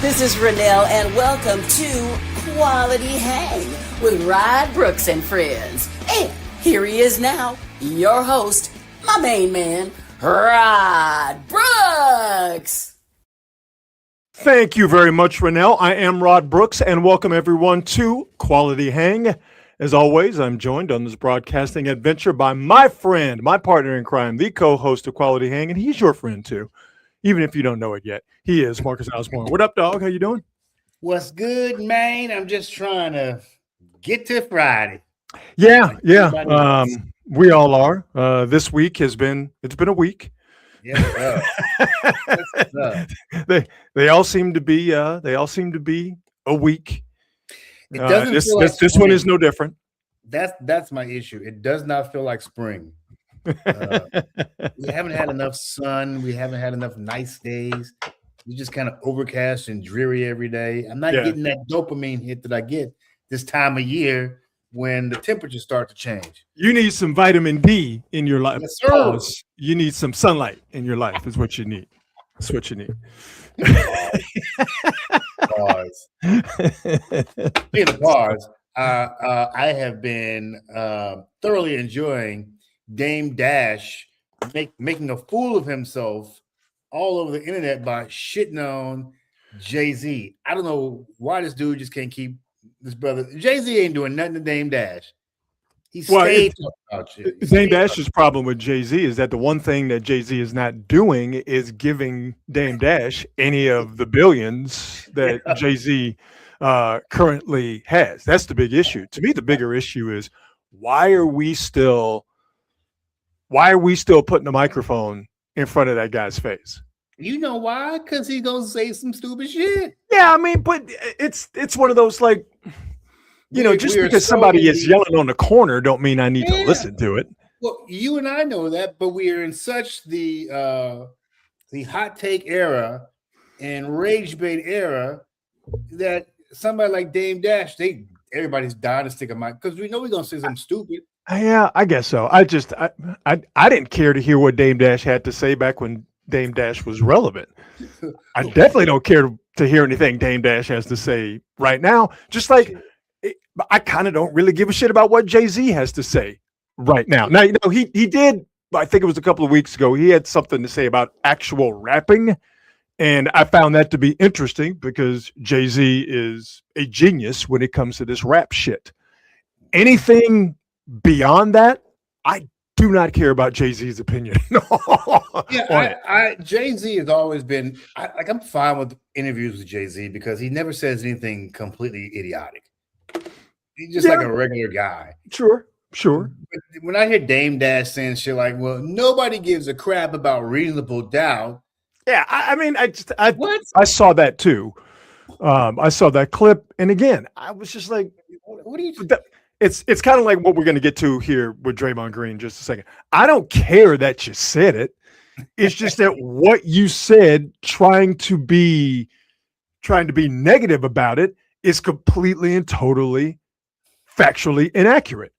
This is Renelle, and welcome to Quality Hang with Rod Brooks and friends. And here he is now, your host, my main man, Rod Brooks. Thank you very much, Renelle. I am Rod Brooks, and welcome everyone to Quality Hang. As always, I'm joined on this broadcasting adventure by my friend, my partner in crime, the co-host of Quality Hang, and he's your friend too, even if you don't know it yet. He is Marcus Osborne. What up, dog? How you doing? What's good, man? I'm just trying to get to Friday. Yeah. We all are. This week it's been a week. Yeah. They all seem to be a week. It doesn't feel like this one is no different. That's my issue. It does not feel like spring. We haven't had enough sun. We haven't had enough nice days. We just kind of overcast and dreary every day. I'm not getting that dopamine hit that I get this time of year when the temperatures start to change. You need some vitamin D in your life. Yes, sir. You need some sunlight in your life is what you need. That's what you need. Pause. Speaking of pause, I have been thoroughly enjoying Dame Dash making a fool of himself all over the internet by shitting on Jay-Z. I don't know why this dude just can't keep this brother. Jay-Z ain't doing nothing to Dame Dash. Dame Dash's problem with Jay-Z is that the one thing that Jay-Z is not doing is giving Dame Dash any of the billions that Jay-Z currently has. That's the big issue. To me, the bigger issue is why are we still putting the microphone in front of that guy's face? You know why? Because he's gonna say some stupid shit. Yeah, I mean, but it's one of those like. Just because somebody is yelling on the corner don't mean I need to listen to it. Well, you and I know that, but we are in such the hot take era and rage bait era that somebody like Dame Dash, everybody's dying to stick a mic because we know we're gonna say something stupid. Yeah, I guess so. I didn't care to hear what Dame Dash had to say back when Dame Dash was relevant. I definitely don't care to hear anything Dame Dash has to say right now. Just like. I kind of don't really give a shit about what Jay-Z has to say right now. Now, he did, I think it was a couple of weeks ago, he had something to say about actual rapping. And I found that to be interesting because Jay-Z is a genius when it comes to this rap shit. Anything beyond that, I do not care about Jay-Z's opinion. Jay-Z has always been, I'm fine with interviews with Jay-Z because he never says anything completely idiotic. He's just like a regular guy. Sure. But when I hear Dame Dash saying shit like, well, nobody gives a crap about reasonable doubt. Yeah, I saw that too. I saw that clip. And again, I was just like, what are you It's kind of like what we're going to get to here with Draymond Green in just a second. I don't care that you said it. It's just that what you said, trying to be negative about it, is completely and totally factually inaccurate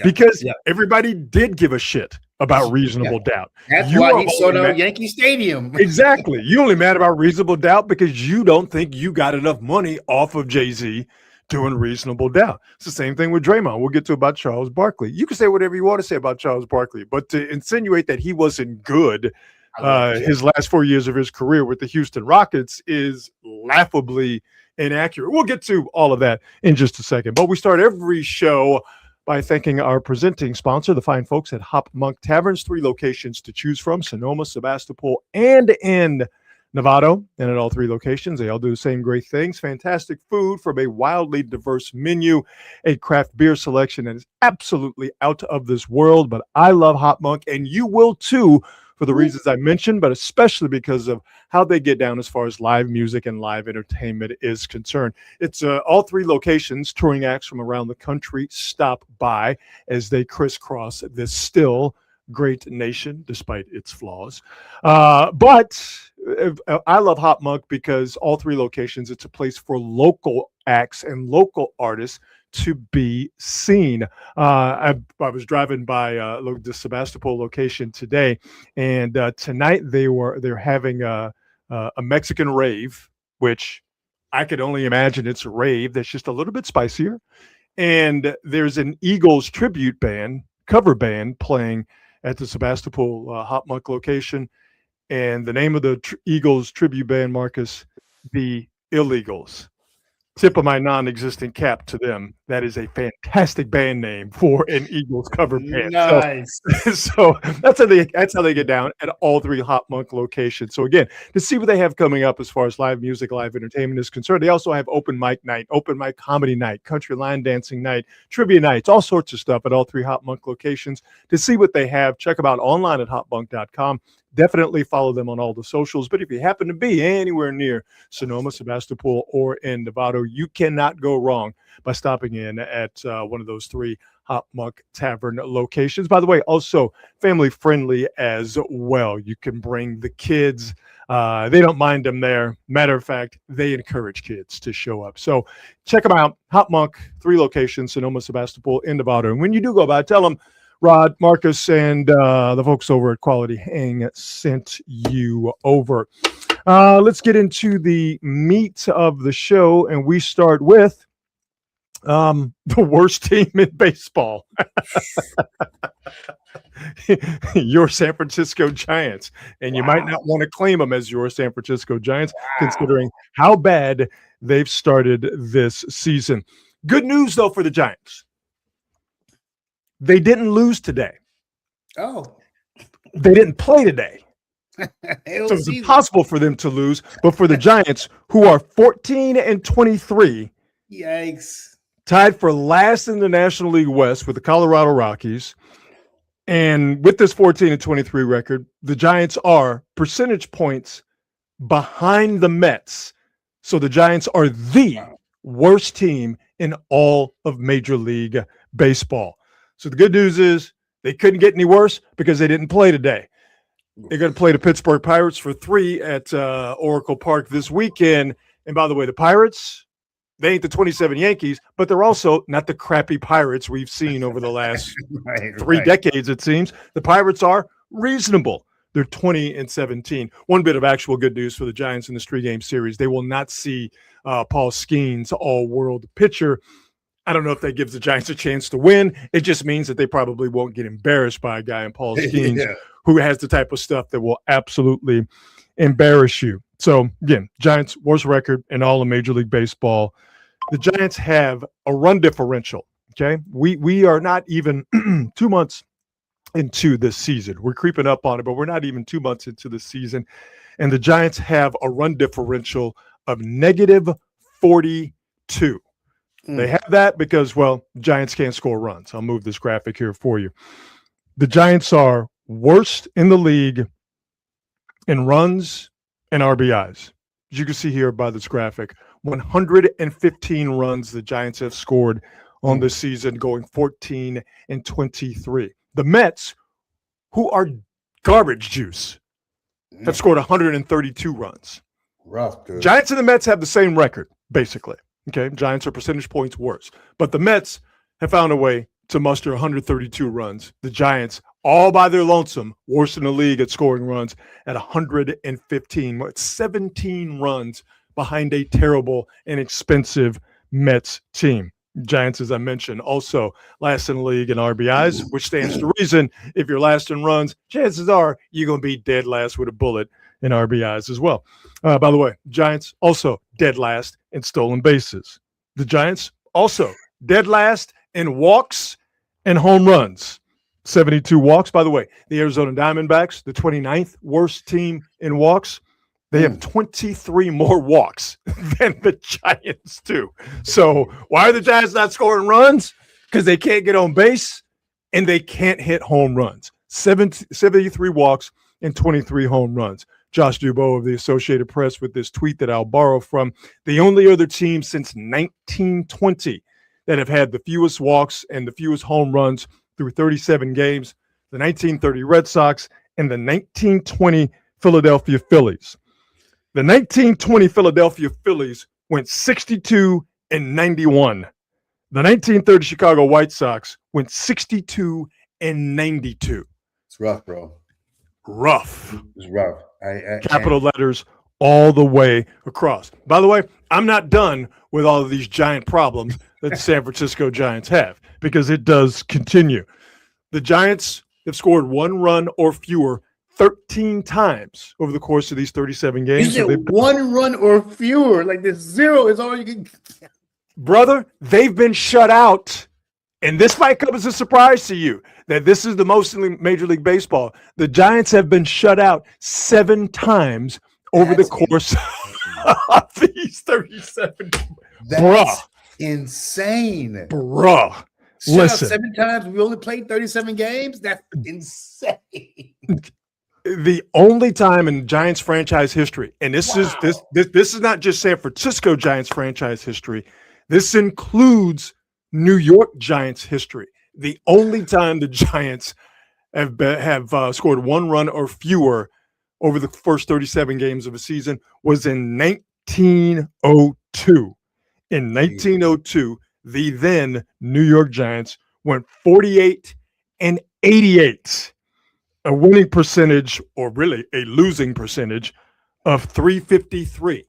because everybody did give a shit about reasonable doubt. That's why he sold out Yankee Stadium. Exactly. You only mad about reasonable doubt because you don't think you got enough money off of Jay-Z doing reasonable doubt. It's the same thing with Draymond. We'll get to about Charles Barkley. You can say whatever you want to say about Charles Barkley, but to insinuate that he wasn't good his last 4 years of his career with the Houston Rockets is laughably inaccurate. We'll get to all of that in just a second. But we start every show by thanking our presenting sponsor, the fine folks at Hop Monk Taverns. 3 locations to choose from: Sonoma, Sebastopol, and in Novato. And at all 3 locations, they all do the same great things. Fantastic food from a wildly diverse menu, a craft beer selection that is absolutely out of this world. But I love Hop Monk, and you will too, for the reasons I mentioned, but especially because of how they get down as far as live music and live entertainment is concerned. It's all 3 locations. Touring acts from around the country stop by as they crisscross this still great nation, despite its flaws. But I love Hop Monk because all 3 locations, it's a place for local acts and local artists to be seen. I was driving by the Sebastopol location today, and tonight they're having a Mexican rave, which I could only imagine it's a rave that's just a little bit spicier. And there's an Eagles tribute band, cover band, playing at the Sebastopol Hot Monk location. And the name of the Eagles tribute band, Marcus, the Illegals. Tip of my non-existent cap to them. That is a fantastic band name for an Eagles cover band. Nice. So that's how they get down at all three Hot Monk locations. So again, to see what they have coming up as far as live music, live entertainment is concerned, they also have open mic night, open mic comedy night, country line dancing night, trivia nights, all sorts of stuff at all three Hot Monk locations. To see what they have, check them out online at hotmonk.com. Definitely follow them on all the socials. But if you happen to be anywhere near Sonoma, Sebastopol, or in Novato, you cannot go wrong by stopping in at one of those three Hot Monk Tavern locations. By the way, also family friendly as well. You can bring the kids. They don't mind them there. Matter of fact, they encourage kids to show up. So check them out. Hot Monk, 3 locations, Sonoma, Sebastopol, in Novato. And when you do go by, tell them Rod, Marcus, and the folks over at Quality Hang sent you over. Let's get into the meat of the show, and we start with the worst team in baseball. Your San Francisco Giants. And you might not want to claim them as your San Francisco Giants, considering how bad they've started this season. Good news, though, for the Giants. They didn't lose today. Oh. They didn't play today. So it's impossible for them to lose. But for the Giants, who are 14-23, yikes, tied for last in the National League West with the Colorado Rockies, and with this 14-23 record, the Giants are percentage points behind the Mets. So the Giants are the worst team in all of Major League Baseball. So the good news is they couldn't get any worse because they didn't play today. They're going to play the Pittsburgh Pirates for 3 at Oracle Park this weekend. And by the way, the Pirates, they ain't the 27 Yankees, but they're also not the crappy Pirates we've seen over the last 3 decades, it seems. The Pirates are reasonable. They're 20-17. One bit of actual good news for the Giants in this 3-game series. They will not see Paul Skeens, all-world pitcher. I don't know if that gives the Giants a chance to win. It just means that they probably won't get embarrassed by a guy in Paul Skeens who has the type of stuff that will absolutely embarrass you. So, again, Giants' worst record in all of Major League Baseball. The Giants have a run differential, okay? We are not even 2 months into this season. We're creeping up on it, but we're not even 2 months into the season. And the Giants have a run differential of -42. They have that because, well, Giants can't score runs. I'll move this graphic here for you. The Giants are worst in the league in runs and RBIs. As you can see here by this graphic, 115 runs the Giants have scored on this season, going 14-23. The Mets, who are garbage juice, have scored 132 runs. Rough, dude. Giants and the Mets have the same record, basically. Okay, Giants are percentage points worse. But the Mets have found a way to muster 132 runs. The Giants, all by their lonesome, worst in the league at scoring runs at 115. 17 runs behind a terrible and expensive Mets team. Giants, as I mentioned, also last in the league in RBIs, which stands to reason if you're last in runs, chances are you're going to be dead last with a bullet in RBIs as well. By the way, Giants also dead last in stolen bases. The Giants also dead last in walks and home runs. 72 walks. By the way, the Arizona Diamondbacks, the 29th worst team in walks, they have 23 more walks than the Giants do. So why are the Giants not scoring runs? Because they can't get on base and they can't hit home runs. 73 walks and 23 home runs. Josh Dubois of the Associated Press with this tweet that I'll borrow from. The only other team since 1920 that have had the fewest walks and the fewest home runs through 37 games, the 1930 Red Sox and the 1920 Philadelphia Phillies. The 1920 Philadelphia Phillies went 62-91. The 1930 Chicago White Sox went 62-92. It's rough, bro. Rough. It's rough. Capital letters all the way across. By the way, I'm not done with all of these giant problems that the San Francisco Giants have, because it does continue. The Giants have scored 1 run or fewer 13 times over the course of these 37 games. Is it 1 run or fewer? Like this 0 is all you can. Brother, they've been shut out. And this might come as a surprise to you that this is the most in Major League Baseball. The Giants have been shut out 7 times over the course of these 37. That's insane. Bruh. Listen. 7 times. We only played 37 games. That's insane. The only time in Giants franchise history, and this is not just San Francisco Giants franchise history. This includes New York Giants history. The only time the Giants have scored 1 run or fewer over the first 37 games of a season was in 1902. In 1902, the then New York Giants went 48-88, a winning percentage, or really a losing percentage, of .353.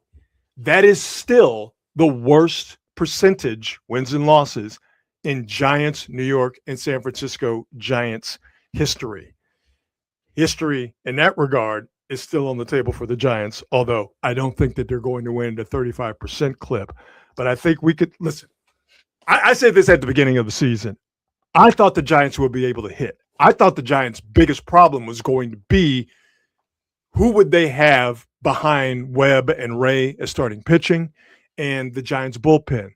That is still the worst percentage, wins and losses, in Giants, New York, and San Francisco Giants history. History in that regard is still on the table for the Giants, although I don't think that they're going to win at a 35% clip. But I think we could – listen, I said this at the beginning of the season. I thought the Giants would be able to hit. I thought the Giants' biggest problem was going to be who would they have behind Webb and Ray as starting pitching, and the Giants' bullpen.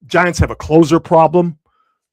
Giants have a closer problem,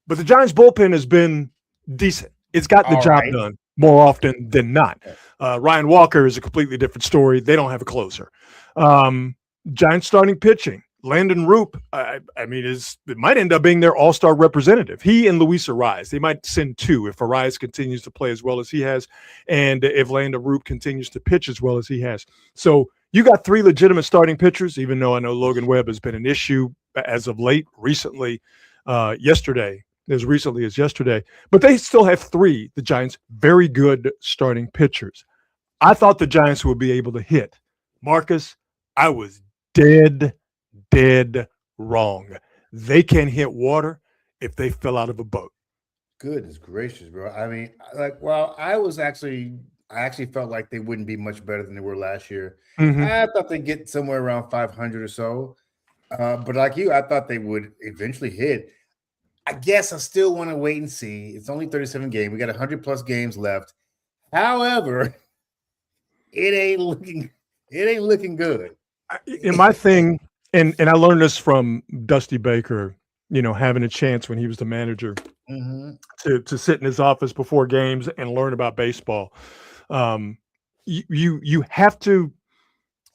but the Giants' bullpen has been decent. It's got the job done more often than not. Ryan Walker is a completely different story. They don't have a closer. Giants starting pitching. Landon Roop, it might end up being their all-star representative. He and Luis Ariz. They might send 2 if Ariz continues to play as well as he has, and if Landon Roop continues to pitch as well as he has. So you got 3 legitimate starting pitchers, even though I know Logan Webb has been an issue as of late, recently, yesterday, as recently as yesterday. But they still have 3, the Giants, very good starting pitchers. I thought the Giants would be able to hit. Marcus, I was dead wrong. They can hit water if they fell out of a boat. Goodness gracious, bro. I mean, I actually felt like they wouldn't be much better than they were last year. Mm-hmm. I thought they'd get somewhere around 500 or so. But like you, I thought they would eventually hit. I guess I still want to wait and see. It's only 37 games. We got 100+ games left. However, it ain't looking good. In my thing, and I learned this from Dusty Baker, having a chance when he was the manager to sit in his office before games and learn about baseball. You have to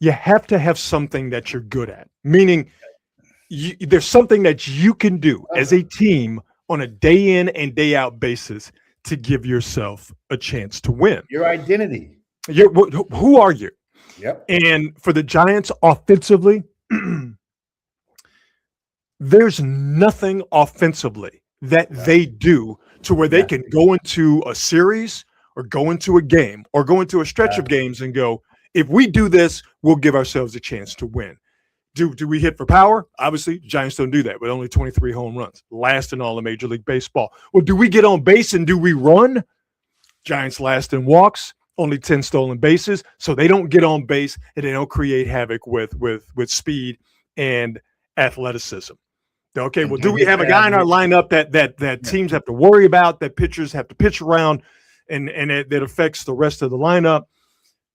have something that you're good at, meaning there's something that you can do as a team on a day in and day out basis to give yourself a chance to win. Your identity. Who are you? Yep. And for the Giants offensively, there's nothing offensively that they do to where they can go into a series or go into a game or go into a stretch of games and go, if we do this, we'll give ourselves a chance to win. Do we hit for power? Obviously, Giants don't do that with only 23 home runs, last in all of Major League Baseball. Well, do we get on base and do we run? Giants last in walks, only 10 stolen bases, so they don't get on base and they don't create havoc with speed and athleticism. Okay, well, do we have a guy in our lineup that teams have to worry about, that pitchers have to pitch around, and that affects the rest of the lineup?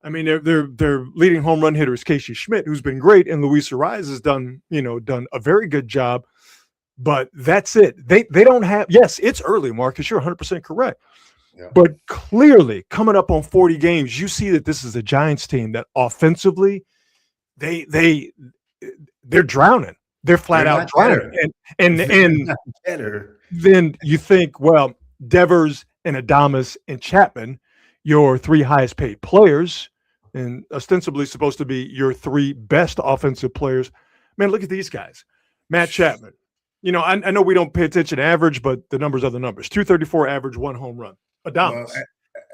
I mean, their leading home run hitter is Casey Schmidt, who's been great, and Luis Ariz has done a very good job. But that's it. They don't have. Yes, it's early, Marcus. You're 100% correct. Yeah. But clearly, coming up on 40 games, you see that this is a Giants team that offensively, they're drowning. They're flat out drowning. And then you think, well, Devers and Adames and Chapman, your 3 highest paid players, and ostensibly supposed to be your 3 best offensive players. Man, look at these guys. Matt Chapman. I know we don't pay attention to average, but the numbers are the numbers. 234 average, 1 home run. Adames.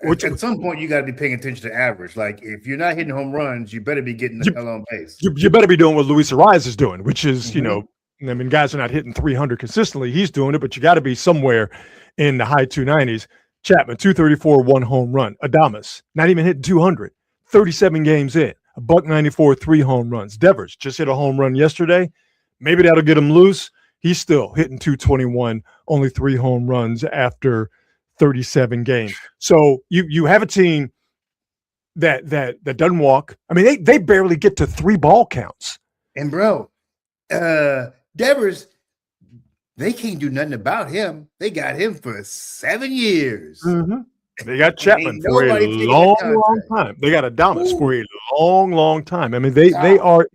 At some point, you got to be paying attention to average. Like, if you're not hitting home runs, you better be getting the hell on base. You better be doing what Luis Ariz is doing, which is, I mean, guys are not hitting 300 consistently. He's doing it, but you got to be somewhere in the high 290s. Chapman, 234, 1 home run. Adames, not even hitting 200, 37 games in. A $194, 3 home runs. Devers just hit a home run yesterday. Maybe that'll get him loose. He's still hitting 221, only 3 home runs after 37 games. So you have a team that doesn't walk. I mean, they barely get to 3 ball counts. And bro, Devers, they can't do nothing about him. They got him for 7 years. Mm-hmm. They got Chapman for a long time. They got Adames for a long time. I mean, they are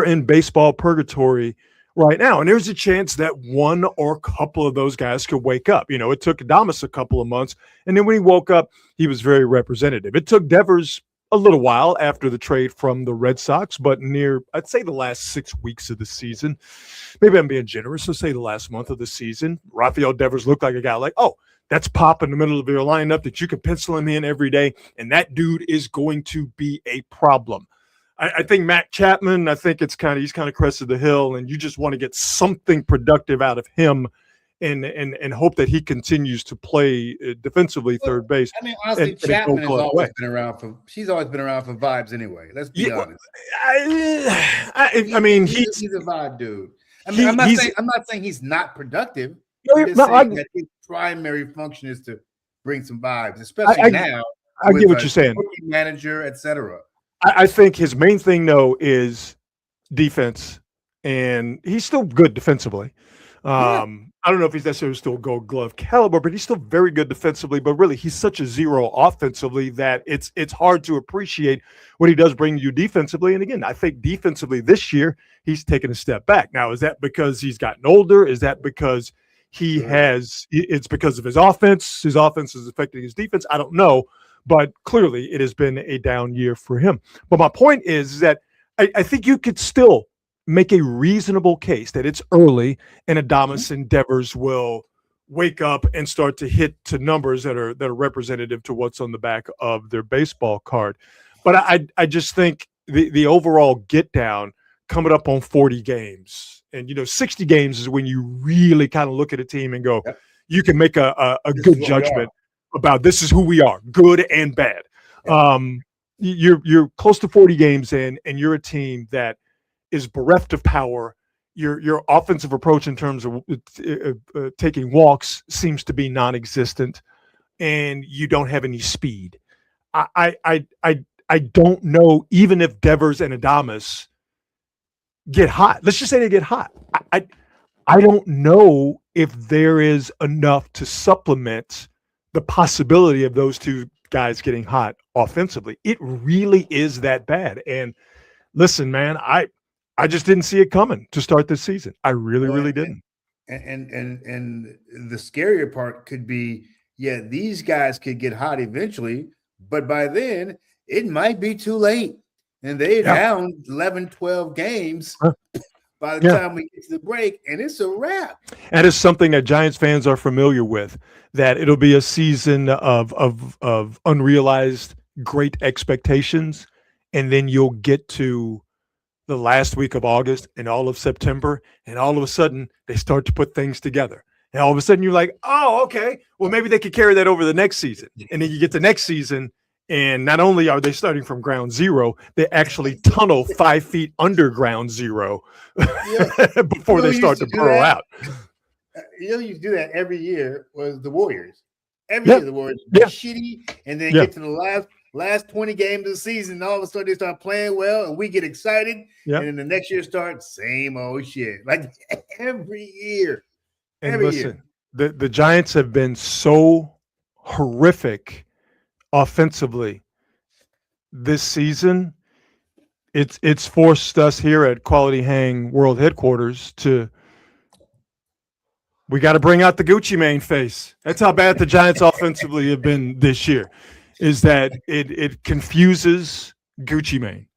in baseball purgatory right now. And there's a chance that one or a couple of those guys could wake up. It took Adames a couple of months, and then when he woke up, he was very representative. It took Devers a little while after the trade from the Red Sox, but I'd say the last 6 weeks of the season. Maybe I'm being generous, so say the last month of the season. Rafael Devers looked like a guy like, that's Pop in the middle of your lineup that you can pencil him in every day, and that dude is going to be a problem. I think Matt Chapman, he's kind of crested the hill, and you just want to get something productive out of him and hope that he continues to play defensively third base. I mean, honestly, Chapman has always been around she's always been around for vibes anyway. Let's be honest. I mean, he's a vibe dude. I mean, I'm not saying he's not productive. That his primary function is to bring some vibes, especially now. I get what you're saying. Manager, etc. I think his main thing, though, is defense, and he's still good defensively. I don't know if he's necessarily still Gold Glove caliber, but he's still very good defensively. But really, he's such a zero offensively that it's hard to appreciate what he does bring you defensively. And again, I think defensively this year, he's taken a step back. Now, is that because he's gotten older? Is that because it's because of his offense? His offense is affecting his defense? I don't know. But clearly, it has been a down year for him. But my point is that I think you could still make a reasonable case that it's early and Adames and Devers will wake up and start to hit to numbers that are representative to what's on the back of their baseball card. But I just think the overall get down coming up on 40 games and 60 games is when you really kind of look at a team and go, you can make a good judgment about this is who we are, good and bad. You're close to 40 games in, and you're a team that is bereft of power. Your offensive approach in terms of taking walks seems to be non-existent, and you don't have any speed. I don't know, even if Devers and Adames get hot. Let's just say they get hot. I don't know if there is enough to supplement the possibility of those two guys getting hot offensively. It really is that bad. And listen, man, I just didn't see it coming to start this season. I really didn't. And the scarier part could be, these guys could get hot eventually, but by then it might be too late. And they're down 11, 12 games by the time we get to the break, and it's a wrap. And it's something that Giants fans are familiar with, that it'll be a season of unrealized great expectations, and then you'll get to the last week of August and all of September, and all of a sudden they start to put things together. And all of a sudden you're like, oh, okay, well, maybe they could carry that over the next season. And then you get the next season, and not only are they starting from ground zero, they actually tunnel 5 feet under ground zero before they start to burrow out. You used to do that every year was the Warriors. Every year the Warriors were shitty, and then get to the last 20 games of the season, and all of a sudden they start playing well, and we get excited, and then the next year starts same old shit. Like every year. And listen, the Giants have been so horrific offensively this season. It's forced us here at Quality Hang World Headquarters we got to bring out the Gucci Mane face. That's how bad the Giants offensively have been this year, is that it confuses Gucci Mane.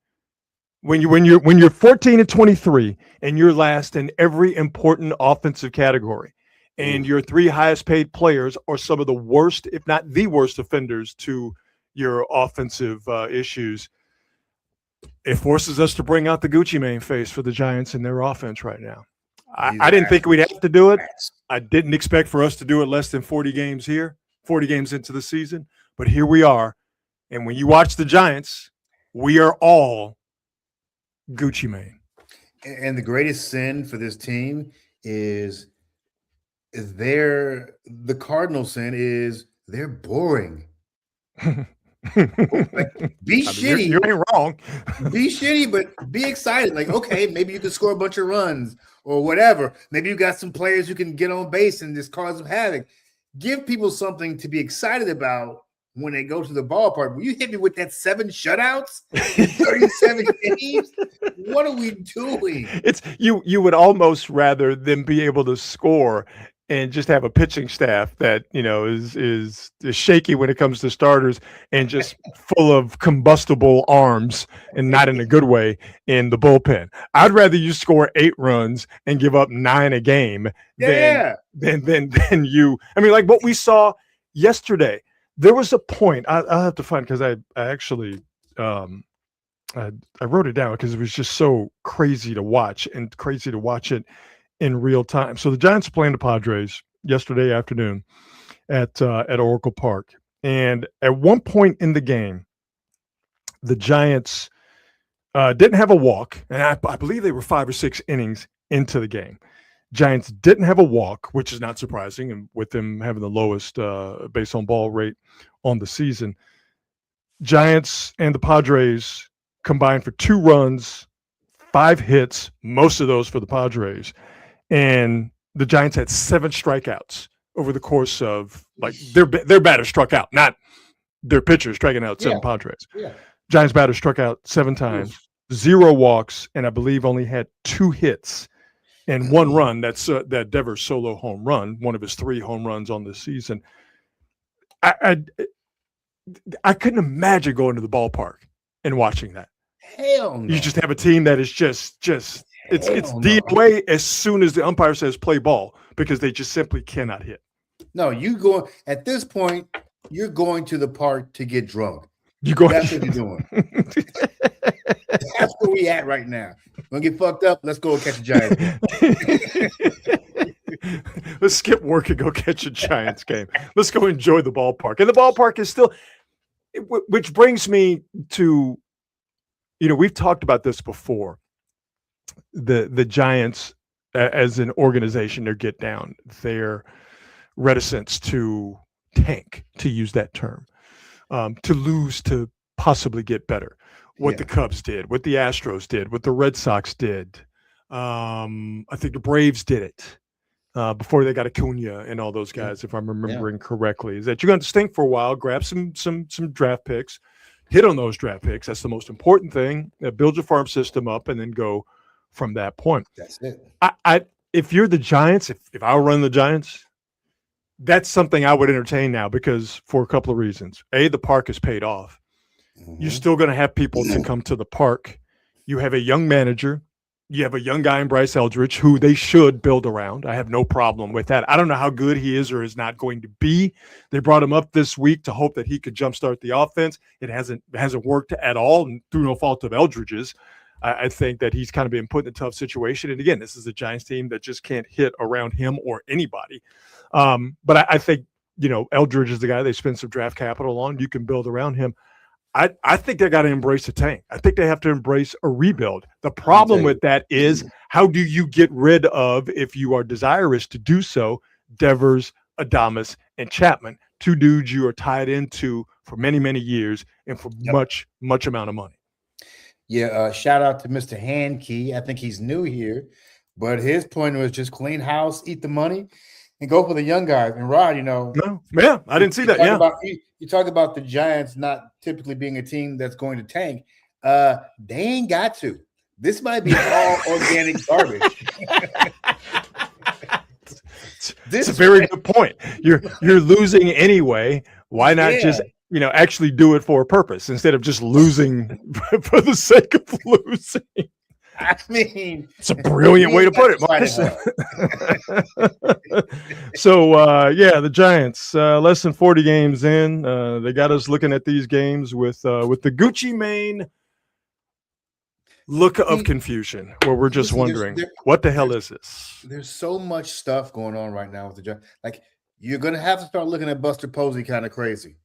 When you're 14 and 23 and you're last in every important offensive category, and your 3 highest paid players are some of the worst, if not the worst, offenders to your offensive issues, it forces us to bring out the Gucci Mane face for the Giants in their offense right now. I didn't think we'd have to do it. I didn't expect for us to do it less than 40 games into the season, but here we are. And when you watch the Giants, we are all Gucci Mane. And the greatest sin for this team is the cardinal sin is they're boring. Be shitty. You ain't wrong. Be shitty, but be excited. Like, okay, maybe you can score a bunch of runs or whatever. Maybe you got some players who can get on base and just cause some havoc. Give people something to be excited about when they go to the ballpark. When you hit me with that 7 shutouts in 37 games, what are we doing? It's you would almost rather than be able to score and just have a pitching staff that, you know, is shaky when it comes to starters and just full of combustible arms and not in a good way in the bullpen. I'd rather you score 8 runs and give up 9 a game than you. I mean, like what we saw yesterday. There was a point I'll have to find, because I actually I wrote it down because it was just so crazy to watch it in real time. So the Giants are playing the Padres yesterday afternoon at Oracle Park, and at one point in the game, the Giants didn't have a walk, and I believe they were 5 or 6 innings into the game. Giants didn't have a walk, which is not surprising, and with them having the lowest base on ball rate on the season. Giants and the Padres combined for 2 runs, 5 hits, most of those for the Padres. And the Giants had 7 strikeouts over the course of, like, their batter struck out, not their pitcher striking out 7 Padres. Yeah. Giants batter struck out 7 times, 0 walks, and I believe only had 2 hits. And 1 run, that's that Devers solo home run, one of his 3 home runs on the season. I couldn't imagine going to the ballpark and watching that. Hell no. You just have a team that is just it's DOA as soon as the umpire says play ball, because they just simply cannot hit. No, you go at this point, you're going to the park to get drunk. That's what you're doing. That's where we at right now. Gonna get fucked up. Let's go catch a Giants game. Let's skip work and go catch a Giants game. Let's go enjoy the ballpark. And the ballpark is still, which brings me to, you know, we've talked about this before. The Giants as an organization, their get down, their reticence to tank, to use that term, to lose, to possibly get better. What the Cubs did, what the Astros did, what the Red Sox did. I think the Braves did it before they got Acuna and all those guys, if I'm remembering correctly. Is that you're going to stink for a while, grab some draft picks, hit on those draft picks. That's the most important thing. Build your farm system up and then go from that point. That's it. If you're the Giants, if I were running the Giants, that's something I would entertain now, because for a couple of reasons. A, the park is paid off. You're still going to have people to come to the park. You have a young manager. You have a young guy in Bryce Eldridge who they should build around. I have no problem with that. I don't know how good he is or is not going to be. They brought him up this week to hope that he could jumpstart the offense. It hasn't worked at all, and through no fault of Eldridge's. I think that he's kind of been put in a tough situation. And again, this is a Giants team that just can't hit around him or anybody. But I think, you know, Eldridge is the guy they spend some draft capital on. You can build around him. I think they got to embrace a tank. I think they have to embrace a rebuild. The problem with that is, how do you get rid of, if you are desirous to do so, Devers, Adames, and Chapman, 2 dudes you are tied into for many, many years and for much amount of money. Yeah, shout out to Mr. Handkey. I think he's new here, but his point was just clean house, eat the money, and go for the young guys. And Rod, you know, I didn't see that. You talk about the Giants not typically being a team that's going to tank. They ain't got to. This might be all organic garbage. This is a very good point. You're losing anyway. Why not just, you know, actually do it for a purpose instead of just losing for the sake of losing? I mean, it's a brilliant way to put it, Marcus. So, the Giants, less than 40 games in, they got us looking at these games with the Gucci Mane look of confusion, where we're just wondering, what the hell is this? There's so much stuff going on right now with the Giants. Like, you're going to have to start looking at Buster Posey kind of crazy.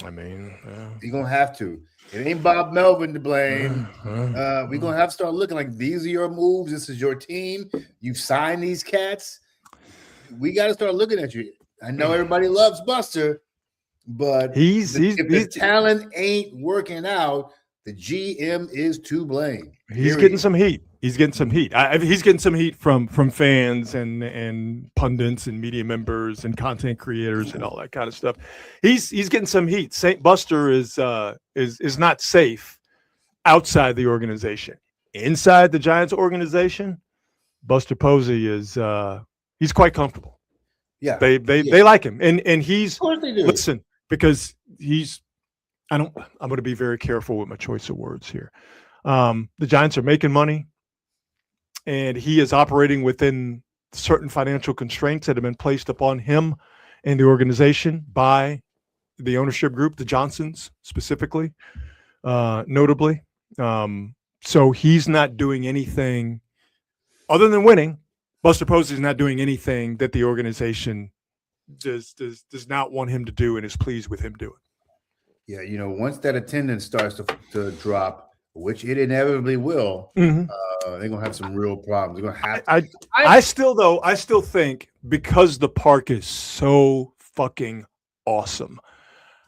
I mean, you're going to have to. It ain't Bob Melvin to blame. We're going to have to start looking like these are your moves. This is your team. You've signed these cats. We got to start looking at you. I know everybody loves Buster, but if the talent ain't working out, the GM is to blame. He's getting some heat. He's getting some heat. He's getting some heat from fans and pundits and media members and content creators and all that kind of stuff. He's getting some heat. Saint Buster is not safe outside the organization. Inside the Giants organization, Buster Posey is he's quite comfortable. Yeah, they like him, and he's, of course they do. Listen, because I'm going to be very careful with my choice of words here. The Giants are making money, and he is operating within certain financial constraints that have been placed upon him and the organization by the ownership group, the Johnsons specifically, notably. So he's not doing anything other than winning. Buster Posey is not doing anything that the organization does not want him to do and is pleased with him doing. Yeah, once that attendance starts to drop, which it inevitably will, they're gonna have some real problems. They're gonna have. I still think, because the park is so fucking awesome.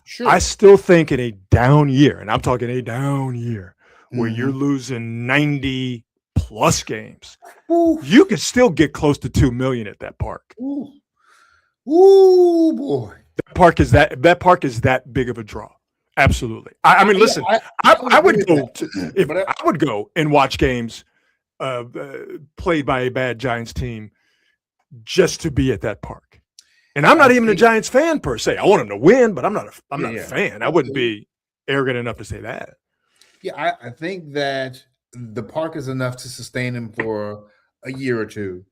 Sure. I still think in a down year, and I'm talking a down year, where you're losing 90 plus games, you could still get close to $2 million at that park. Ooh boy, that park is that big of a draw. Absolutely. I mean, listen, I would go I would go and watch games played by a bad Giants team just to be at that park. And I'm not even a Giants fan per se. I want them to win, but I'm not a fan. I wouldn't be arrogant enough to say that. Yeah, I think that the park is enough to sustain him for a year or two.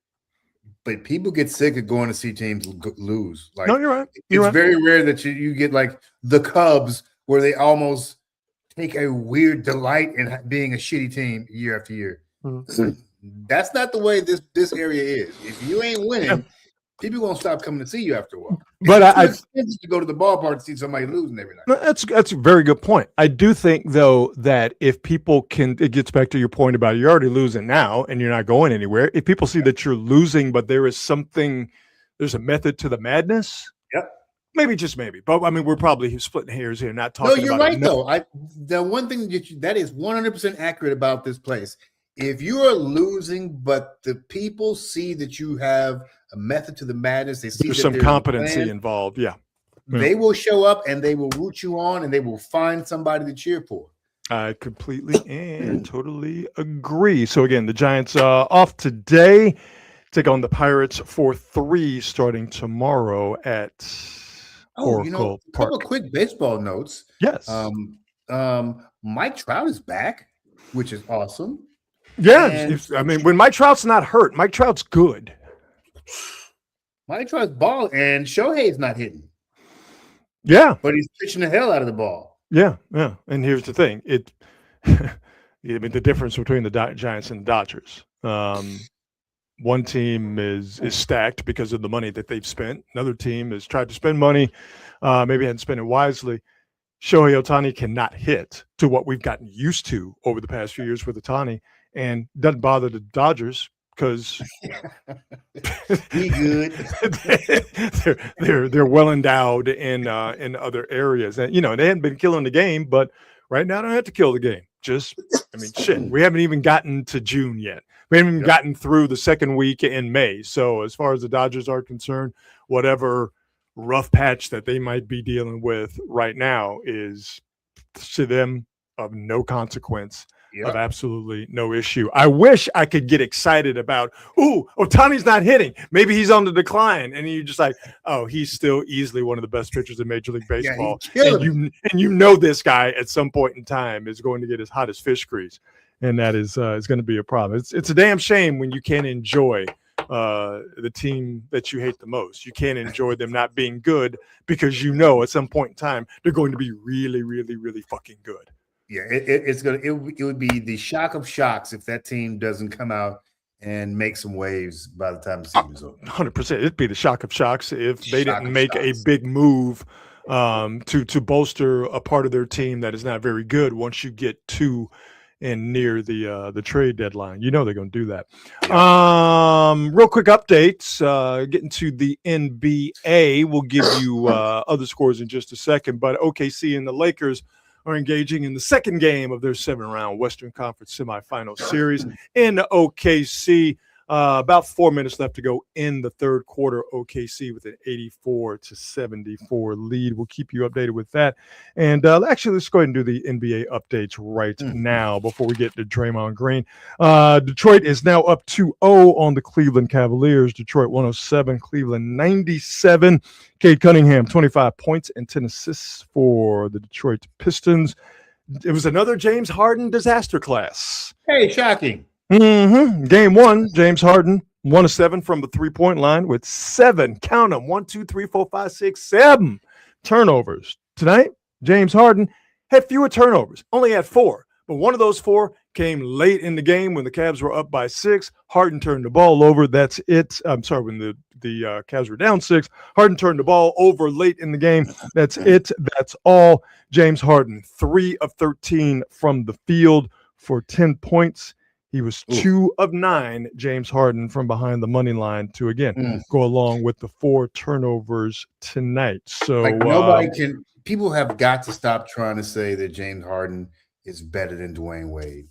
But people get sick of going to see teams lose. Like, no, you're right. It's very rare that you get like the Cubs, where they almost take a weird delight in being a shitty team year after year. That's not the way this area is. If you ain't winning, people won't stop coming to see you after a while. But it's expensive to go to the ballpark to see somebody losing every night. That's a very good point. I do think, though, that if people it gets back to your point about you're already losing now and you're not going anywhere. If people see that you're losing, but there's a method to the madness. Yep. Maybe, just maybe. But I mean, we're probably splitting hairs here, not talking about. No, you're right, though. The one thing that is 100% accurate about this place, if you are losing, but the people see that you have a method to the madness, they see there's some competency involved. Yeah. They will show up and they will root you on and they will find somebody to cheer for. I completely and totally agree. So again, the Giants off today, take on the Pirates for 3 starting tomorrow at Oracle a Park. couple of quick baseball notes. Yes. Mike Trout is back, which is awesome. Yeah. I mean, when Mike Trout's not hurt, Mike Trout's good. Mike Trout's ball, and Shohei's not hitting. Yeah. But he's pitching the hell out of the ball. Yeah. And here's the thing. I mean, the difference between the Giants and the Dodgers. One team is stacked because of the money that they've spent. Another team has tried to spend money, maybe hadn't spent it wisely. Shohei Ohtani cannot hit to what we've gotten used to over the past few years with Ohtani, and doesn't bother the Dodgers because he good. they're well endowed in other areas, and they hadn't been killing the game, but right now they don't have to kill the game. Shit, we haven't even gotten to June yet. We haven't even gotten through the second week in May. So as far as the Dodgers are concerned, whatever rough patch that they might be dealing with right now is to them of no consequence, of absolutely no issue. I wish I could get excited about, Ohtani's not hitting. Maybe he's on the decline. And you're just like, he's still easily one of the best pitchers in Major League Baseball. And you know this guy at some point in time is going to get as hot as fish grease. and that is going to be a problem. It's a damn shame when you can't enjoy the team that you hate the most. You can't enjoy them not being good because at some point in time they're going to be really, really, really fucking good. Yeah, it would be the shock of shocks if that team doesn't come out and make some waves by the time the season's over. 100%. It'd be the shock of shocks if they didn't make a big move to bolster a part of their team that is not very good once you get to and near the trade deadline. They're going to do that. Yeah. Real quick updates. Getting to the NBA. We'll give you other scores in just a second, but OKC and the Lakers are engaging in the second game of their 7-round Western Conference semifinal series in OKC. About 4 minutes left to go in the third quarter. OKC with an 84-74 lead. We'll keep you updated with that. And actually, let's go ahead and do the NBA updates right now before we get to Draymond Green. Detroit is now up 2-0 on the Cleveland Cavaliers. Detroit 107, Cleveland 97. Cade Cunningham, 25 points and 10 assists for the Detroit Pistons. It was another James Harden disaster class. Hey, shocking. Game one, James Harden, 1 of 7 from the 3-point line with 7, count them, 1, 2, 3, 4, 5, 6, 7 turnovers. Tonight, James Harden had fewer turnovers, only had 4, but one of those 4 came late in the game when the Cavs were up by 6. Harden turned the ball over. That's it. I'm sorry, when the Cavs were down 6, Harden turned the ball over late in the game. That's it. That's all. James Harden, 3 of 13 from the field for 10 points. He was 2 of 9, James Harden, from behind the money line to, again, go along with the 4 turnovers tonight. So nobody can – people have got to stop trying to say that James Harden is better than Dwayne Wade.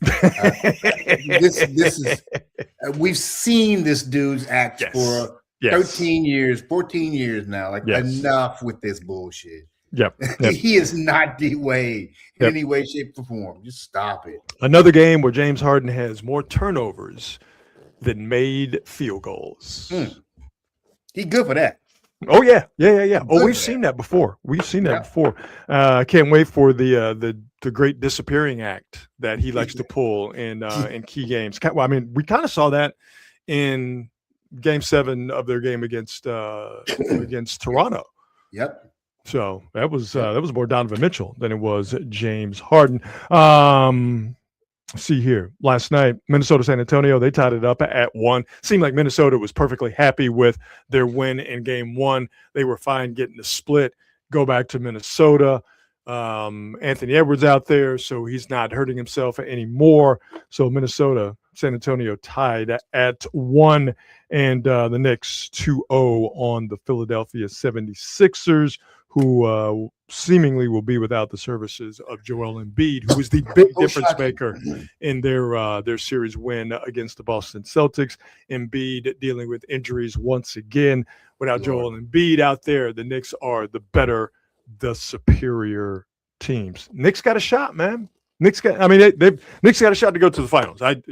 This is – we've seen this dude's act for 13 years, 14 years now. Enough with this bullshit. Yep. He is not D-Wade in any way, shape, or form. Just stop it. Another game where James Harden has more turnovers than made field goals. He's good for that. Oh, yeah. Oh, we've seen that before. Before. Can't wait for the great disappearing act that he likes to pull in key games. Well, I mean, we kind of saw that in Game 7 of their game against Toronto. Yep. So that was more Donovan Mitchell than it was James Harden. See here, last night, Minnesota, San Antonio, they tied it up at 1. Seemed like Minnesota was perfectly happy with their win in Game 1. They were fine getting the split, go back to Minnesota. Anthony Edwards out there, so he's not hurting himself anymore. So Minnesota, San Antonio tied at 1, and the Knicks 2-0 on the Philadelphia 76ers, who seemingly will be without the services of Joel Embiid, who is the big difference maker in their series win against the Boston Celtics. Embiid dealing with injuries once again. Without Joel Embiid out there, the Knicks are the superior teams. Knicks got a shot, man. Knicks got a shot to go to the finals. I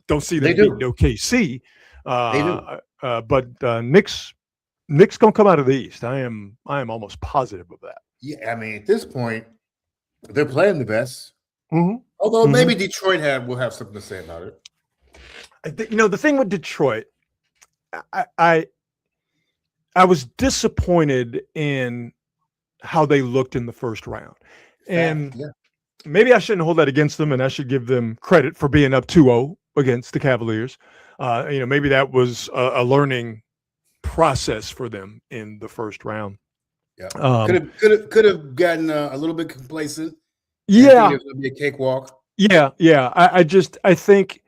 don't see them beating OKC. But Knicks gonna come out of the East. I am almost positive of that. Yeah, I mean, at this point, they're playing the best. Although maybe Detroit will have something to say about it. I think, the thing with Detroit, I was disappointed in how they looked in the first round, and maybe I shouldn't hold that against them, and I should give them credit for being up 2-0 against the Cavaliers. Maybe that was a learning process for them in the first round. Yeah, could have gotten a little bit complacent. Yeah, it was going to be a cakewalk. Yeah. I think,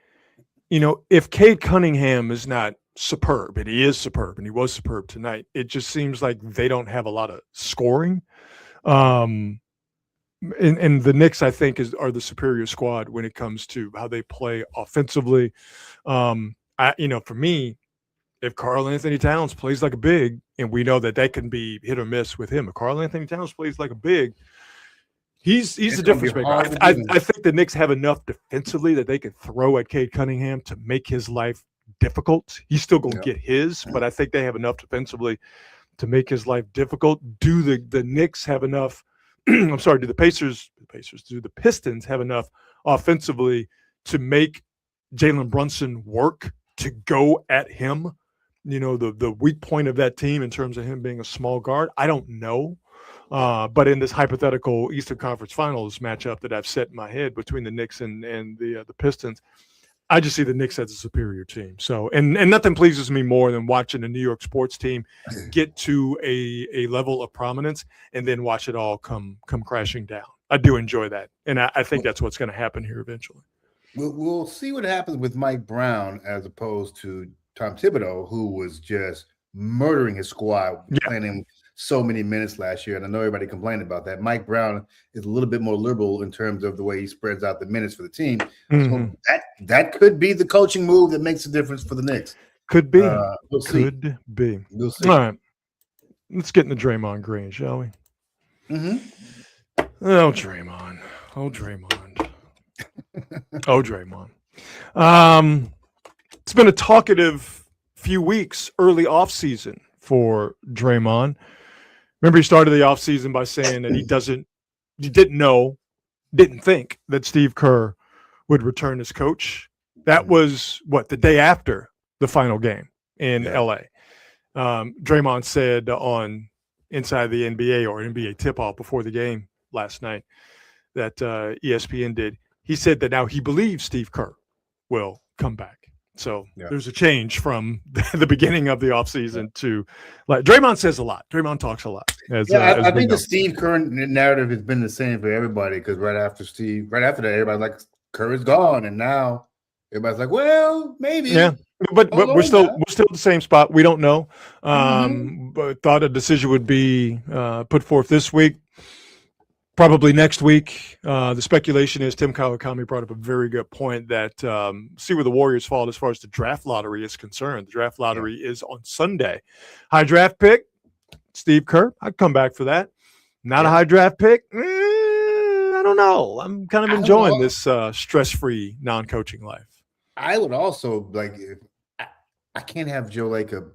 if Cade Cunningham is not superb, and he is superb, and he was superb tonight, it just seems like they don't have a lot of scoring. And the Knicks, I think, are the superior squad when it comes to how they play offensively. For me, if Karl Anthony Towns plays like a big, and we know that can be hit or miss with him, if Karl Anthony Towns plays like a big, he's the difference maker. I think the Knicks have enough defensively that they can throw at Cade Cunningham to make his life difficult. He's still going to get his, but I think they have enough defensively to make his life difficult. Do the Knicks have enough? I'm sorry. Do the Pistons have enough offensively to make Jalen Brunson work to go at him, the weak point of that team in terms of him being a small guard? I don't know. But in this hypothetical Eastern Conference Finals matchup that I've set in my head between the Knicks and the Pistons, I just see the Knicks as a superior team. So, and nothing pleases me more than watching a New York sports team get to a level of prominence and then watch it all come crashing down. I do enjoy that, and I think that's what's going to happen here eventually. We'll see what happens with Mike Brown as opposed to Tom Thibodeau, who was just murdering his squad, playing him so many minutes last year. And I know everybody complained about that. Mike Brown is a little bit more liberal in terms of the way he spreads out the minutes for the team. So that could be the coaching move that makes a difference for the Knicks. Could be. We'll see. Could be. We'll see. All right. Let's get into Draymond Green, shall we? Mm-hmm. Oh, Draymond. Oh, Draymond. Oh, Draymond. It's been a talkative few weeks early offseason for Draymond. Remember, he started the offseason by saying that he didn't think that Steve Kerr would return as coach. That was the day after the final game in LA. Draymond said on Inside the NBA or NBA tip-off before the game last night that ESPN did. He said that now he believes Steve Kerr will come back. So there's a change from the beginning of the offseason to Draymond says a lot. Draymond talks a lot. I think the Steve Kerr narrative has been the same for everybody because right after that, everybody's like, Kerr is gone. And now everybody's like, well, maybe. Yeah. But we're still at the same spot. We don't know. But thought a decision would be put forth this week. Probably next week. The speculation is Tim Kawakami brought up a very good point that see where the Warriors fall as far as the draft lottery is concerned. The draft lottery is on Sunday. High draft pick, Steve Kerr. I'd come back for that. Not a high draft pick. I don't know. I'm kind of enjoying this stress-free non-coaching life. I would also if I can't have Joe Lacob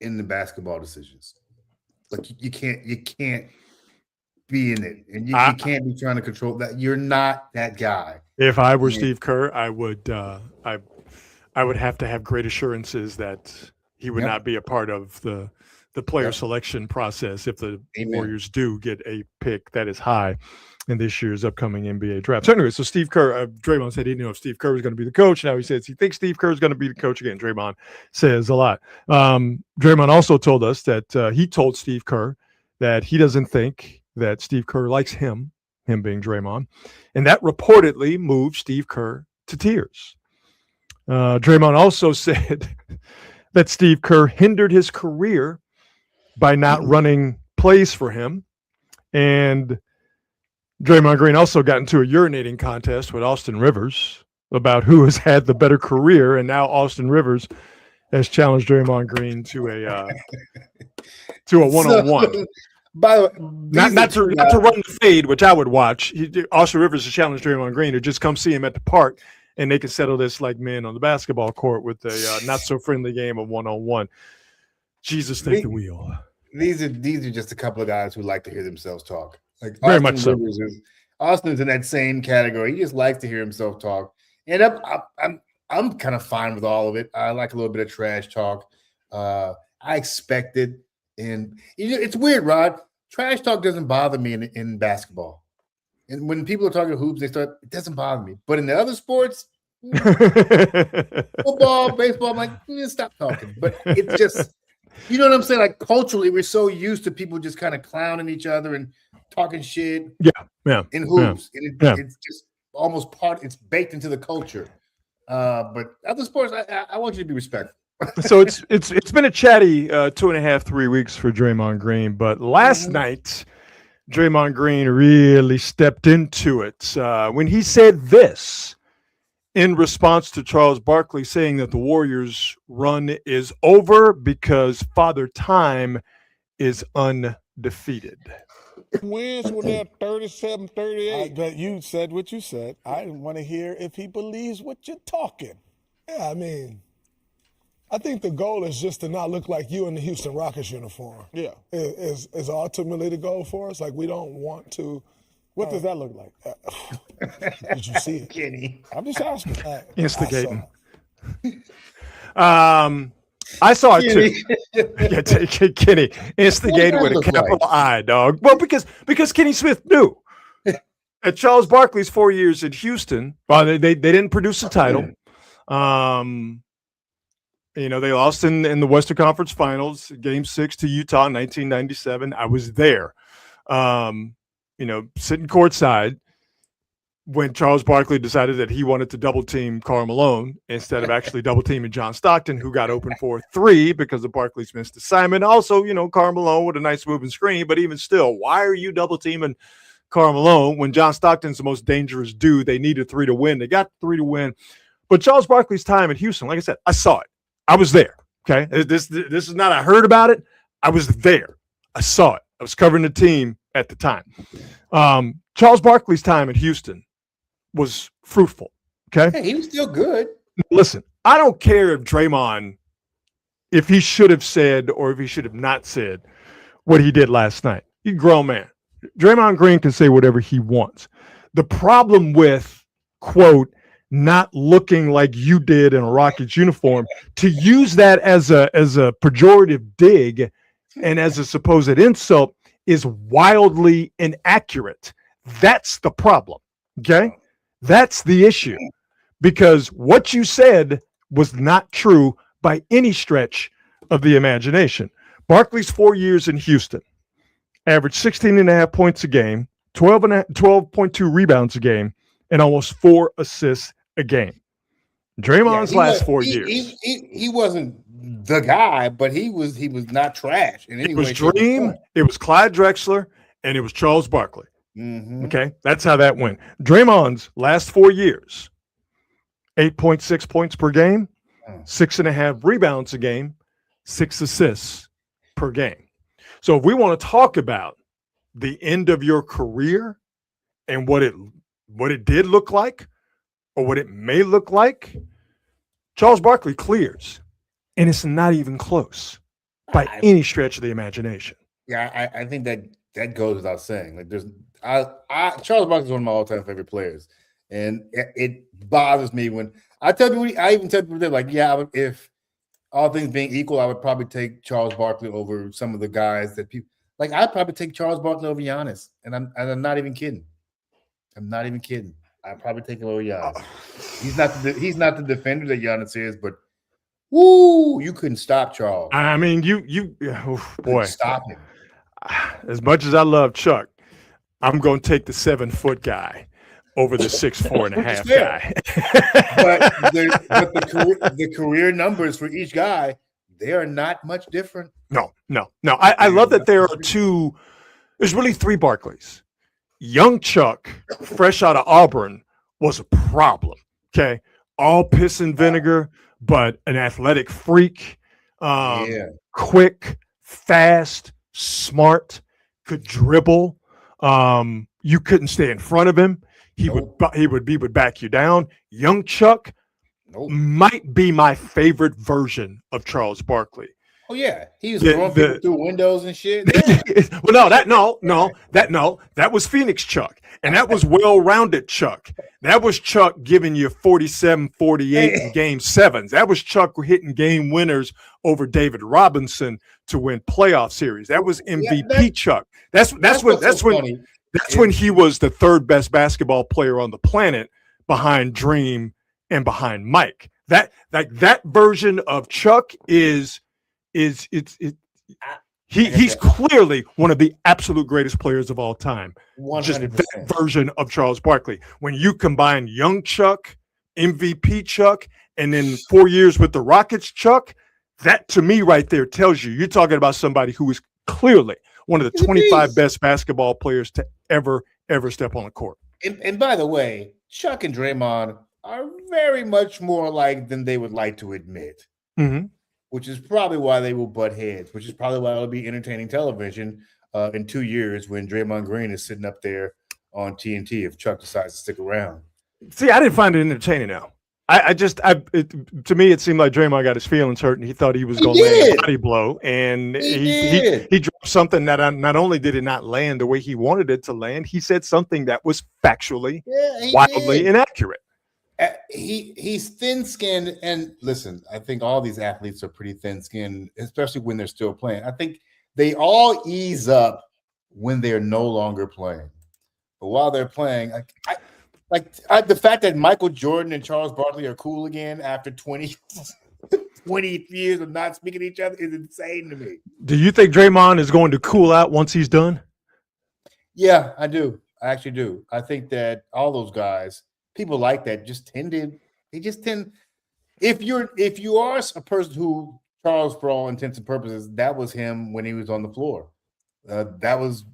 in the basketball decisions. Like you can't be in it, and you can't be trying to control that. You're not that guy. If I were Steve Kerr, I would have to have great assurances that he would not be a part of the player selection process if the Warriors do get a pick that is high in this year's upcoming NBA draft. So anyway, so Steve Kerr, Draymond said he didn't know if Steve Kerr was going to be the coach. Now he says he thinks Steve Kerr is going to be the coach again. Draymond says a lot. Draymond also told us that he told Steve Kerr that he doesn't think that Steve Kerr likes him being Draymond, and that reportedly moved Steve Kerr to tears. Draymond also said that Steve Kerr hindered his career by not running plays for him, and Draymond Green also got into a urinating contest with Austin Rivers about who has had the better career, and now Austin Rivers has challenged Draymond Green to a one-on-one. By the way, not to run the fade, which I would watch. Austin Rivers has challenged Draymond Green to just come see him at the park, and they can settle this like men on the basketball court with a not so friendly game of one-on-one. Jesus, take the wheel. These are just a couple of guys who like to hear themselves talk. Like very Austin much so. Austin's in that same category. He just likes to hear himself talk, and I'm kind of fine with all of it. I like a little bit of trash talk. I expect it. And it's weird, Rod. Trash talk doesn't bother me in basketball. And when people are talking hoops, it doesn't bother me. But in the other sports, football, baseball, I'm like, stop talking. But it's just, you know what I'm saying? Like culturally, we're so used to people just kind of clowning each other and talking shit. Yeah. In hoops. And it's just almost it's baked into the culture. But other sports, I want you to be respectful. So it's been a chatty 2.5, 3 weeks for Draymond Green, but last night Draymond Green really stepped into it when he said this in response to Charles Barkley saying that the Warriors' run is over because Father Time is undefeated. Wins with that 37-38. You said what you said. I want to hear if he believes what you're talking. Yeah, I mean, I think the goal is just to not look like you in the Houston Rockets uniform. Yeah. Is ultimately the goal for us. Like, we don't want to What does that look like? Did you see it? Kenny. I'm just asking. Instigating. I saw it too. Yeah, Kenny instigated with a capital I, dog. Well, because Kenny Smith knew. At Charles Barkley's 4 years in Houston, well, they didn't produce a title. They lost in the Western Conference Finals, Game 6 to Utah in 1997. I was there, sitting courtside when Charles Barkley decided that he wanted to double team Karl Malone instead of actually double teaming John Stockton, who got open for 3 because of Barkley's missed assignment. Also, Karl Malone with a nice moving screen, but even still, why are you double teaming Karl Malone when John Stockton's the most dangerous dude? They needed 3 to win. They got 3 to win. But Charles Barkley's time in Houston, like I said, I saw it. I was there. Okay. This is not, I heard about it. I was there. I saw it. I was covering the team at the time. Charles Barkley's time in Houston was fruitful. Okay. Hey, he was still good. Listen, I don't care if Draymond, if he should have said or if he should have not said what he did last night. He's a grown man. Draymond Green can say whatever he wants. The problem with, quote, not looking like you did in a Rockets uniform, to use that as a pejorative dig and as a supposed insult is wildly inaccurate. That's the problem. Okay? That's the issue. Because what you said was not true by any stretch of the imagination. Barkley's 4 years in Houston averaged 16.5 points a game, 12.2 rebounds a game, and almost 4 assists a game. Draymond's last 4 years. He wasn't the guy, but he was not trash. In any it was way, Dream, it was Clyde Drexler, and it was Charles Barkley. Mm-hmm. Okay, that's how that went. Draymond's last 4 years, 8.6 points per game, 6.5 rebounds a game, 6 assists per game. So if we want to talk about the end of your career and what it did look like or what it may look like, Charles Barkley clears, and it's not even close by any stretch of the imagination. Yeah, I think that goes without saying. Like Charles Barkley is one of my all-time favorite players, and it bothers me when I tell people. I even tell people they're like, yeah, if all things being equal, I would probably take Charles Barkley over some of the guys that people like. I'd probably take Charles Barkley over Giannis, and I'm not even kidding. I'm not even kidding. I'd probably take him over Giannis. He's not the defender that Giannis is, but you couldn't stop Charles. I mean, boy, stop him. As much as I love Chuck, I'm going to take the 7-foot guy over the 6'4.5" guy. but the career numbers for each guy, they are not much different. No. I love that there are two. There's really 3 Barkleys. Young Chuck, fresh out of Auburn, was a problem. Okay, all piss and vinegar, but an athletic freak, quick, fast, smart, could dribble. You couldn't stay in front of him. He would back you down. Young Chuck might be my favorite version of Charles Barkley. Oh yeah, he was throwing people through windows and shit. Well, that was Phoenix Chuck, and that was well-rounded Chuck. That was Chuck giving you 47, 48 in game 7s. That was Chuck hitting game winners over David Robinson to win playoff series. That was MVP Chuck. That's when he was the 3rd best basketball player on the planet behind Dream and behind Mike. That version of Chuck he's clearly one of the absolute greatest players of all time. 100%. Just that version of Charles Barkley. When you combine young Chuck, MVP Chuck, and then 4 years with the Rockets Chuck, that to me right there tells you're talking about somebody who is clearly one of the 25 best basketball players to ever step on the court. And by the way, Chuck and Draymond are very much more alike than they would like to admit. Mm-hmm. Which is probably why they will butt heads, which is probably why it'll be entertaining television in 2 years when Draymond Green is sitting up there on TNT if Chuck decides to stick around. See, I didn't find it entertaining now. To me, it seemed like Draymond got his feelings hurt, and he thought he was going to land a body blow, and he dropped something that not only did it not land the way he wanted it to land, he said something that was factually wildly inaccurate. He's thin-skinned, and listen, I think all these athletes are pretty thin-skinned, especially when they're still playing. I think they all ease up when they're no longer playing, but while they're playing, the fact that Michael Jordan and Charles Barkley are cool again after 20 years of not speaking to each other is insane to me. Do you think Draymond is going to cool out once he's done? Yeah, I do. I actually do. I think that all those guys, people like that, if you are a person who Charles, for all intents and purposes, that was him when he was on the floor. That's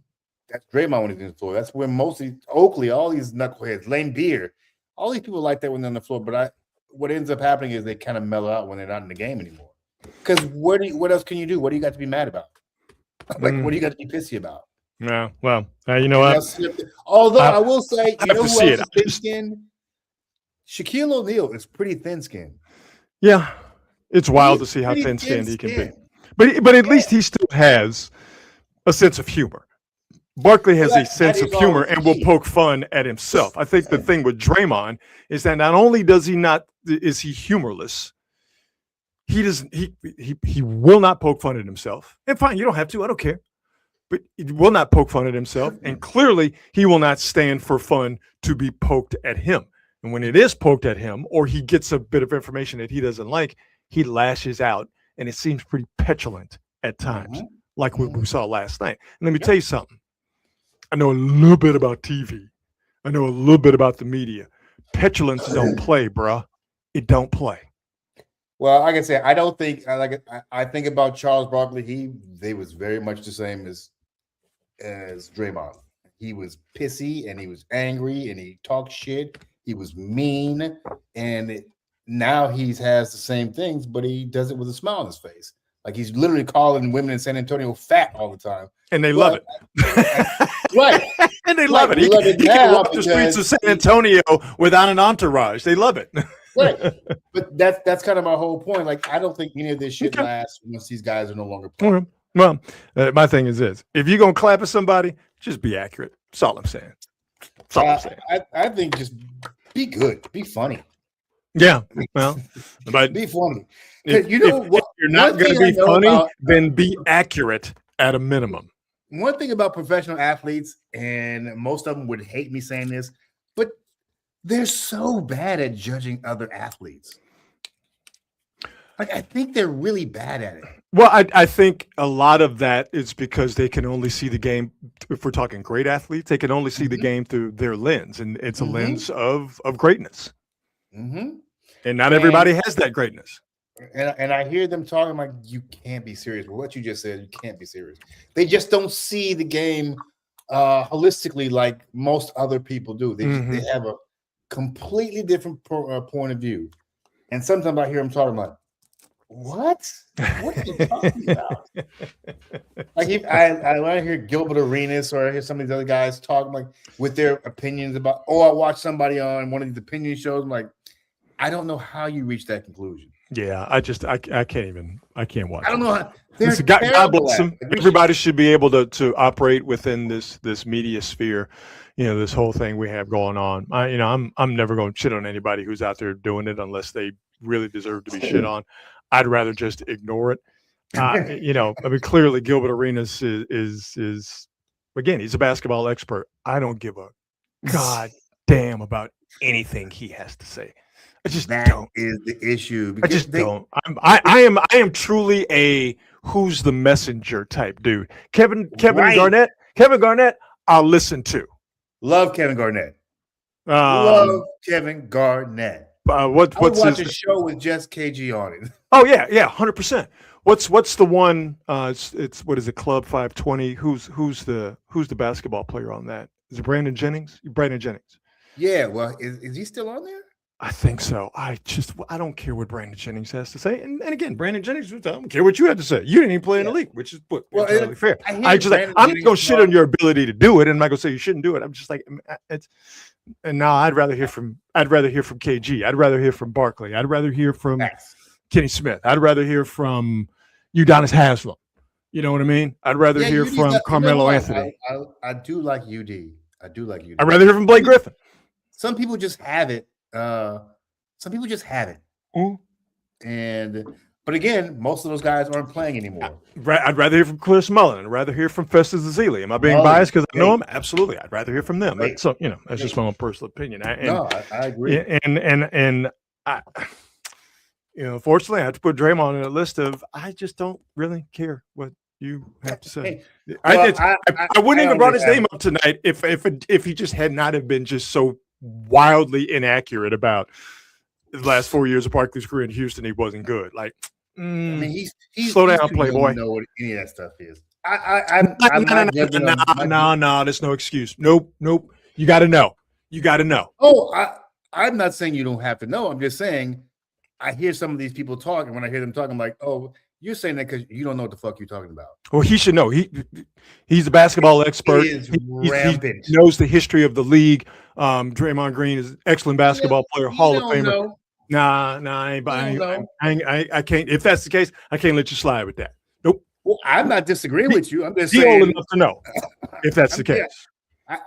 Draymond when he was on the floor. That's where mostly Oakley, all these knuckleheads, Lane Beer, all these people like that when they're on the floor. But what ends up happening is they kind of mellow out when they're not in the game anymore. Because what else can you do? What do you got to be mad about? What do you got to be pissy about? Yeah, well, you know what? Although I will say, you know who else is thin-skinned? Shaquille O'Neal is pretty thin-skinned. Yeah, it's wild to see how thin-skinned he can be. But at least he still has a sense of humor. Barkley has a sense of humor and will poke fun at himself. I think the thing with Draymond is that not only is he humorless, he will not poke fun at himself. And fine, you don't have to. I don't care. But he will not poke fun at himself. And clearly, he will not stand for fun to be poked at him. And when it is poked at him, or he gets a bit of information that he doesn't like, he lashes out. And it seems pretty petulant at times, like what we saw last night. And let me tell you something. I know a little bit about TV. I know a little bit about the media. Petulance don't play, bruh. It don't play. Well, like I said, I don't think I think about Charles Barkley. They was very much the same as Draymond. He was pissy and he was angry and he talked shit. He was mean, and now he has the same things, but he does it with a smile on his face. Like he's literally calling women in San Antonio fat all the time. And they love it. Right. And they love it. He can walk the streets of San Antonio without an entourage. They love it. Right. But that's kind of my whole point. Like, I don't think any of this shit lasts once these guys are no longer playing. Well, my thing is this. If you're going to clap at somebody, just be accurate. That's all I'm saying. That's all I'm saying. I think just be good. Be funny. Yeah. Well, but be funny. If you're not going to be funny, then be accurate at a minimum. One thing about professional athletes, and most of them would hate me saying this, but they're so bad at judging other athletes. Like, I think they're really bad at it. Well, I think a lot of that is because they can only see the game. If we're talking great athletes, they can only see the game through their lens, and it's a lens of greatness. And not everybody has that greatness. And I hear them talking like, you can't be serious. Well, what you just said, you can't be serious. They just don't see the game holistically like most other people do. They have a completely different point of view. And sometimes I hear them talking like, what are you talking about? Like when I hear Gilbert Arenas or I hear some of these other guys talking like with their opinions about, I watched somebody on one of these opinion shows. I'm like, I don't know how you reach that conclusion. Yeah, I can't watch. I don't know how. God bless them. Everybody should be able to operate within this media sphere. This whole thing we have going on. I'm never going to shit on anybody who's out there doing it unless they really deserve to be shit on. I'd rather just ignore it. Clearly Gilbert Arenas is again, he's a basketball expert. I don't give a god damn about anything he has to say. I just don't. Is the issue. I just don't. I am truly a who's the messenger type dude. Kevin Garnett, I'll listen to. Love Kevin Garnett. Love Kevin Garnett. What's watch a show with just KG on it. Oh yeah, 100%. What's the one? It's what is it? Club 520. Who's the basketball player on that? Is it Brandon Jennings? Brandon Jennings. Yeah. Well, is he still on there? I think so. I don't care what Brandon Jennings has to say. And again, Brandon Jennings, I don't care what you have to say. You didn't even play in the league, which is entirely fair. I'm not going to shit on your ability to do it. And I'm not going to say you shouldn't do it. I'm just like, And now I'd rather hear from KG. I'd rather hear from Barkley. I'd rather hear from Kenny Smith. I'd rather hear from Udonis Haslem. You know what I mean? I'd rather hear from Carmelo Anthony. I do like UD. I do like UD. I'd rather hear from Blake Griffin. Some people just have it. But again, most of those guys aren't playing anymore. I'd rather hear from Chris Mullin. I'd rather hear from Festus Ezeli. Am I being biased because I know him? Absolutely. I'd rather hear from them. So, that's just my own personal opinion. I agree. And I, fortunately, I have to put Draymond on a list of I just don't really care what you have to say. I wouldn't even brought his name up tonight if he just had not have been just so wildly inaccurate about the last 4 years of Barkley's career in Houston. He wasn't good. Like, I mean, he's slow down, Playboy. Know what any of that stuff is. No, there's no excuse. Nope. You got to know. Oh, I'm not saying you don't have to know. I'm just saying I hear some of these people talk, and when I hear them talk, I'm like, oh, you're saying that because you don't know what the fuck you're talking about. Well, he should know. He's a basketball expert. He knows the history of the league. Draymond Green is an excellent basketball player, Hall of Famer. Nah, I can't. If that's the case, I can't let you slide with that. Nope. Well, I'm not disagreeing with you. I'm just saying. Old enough to know if that's the case.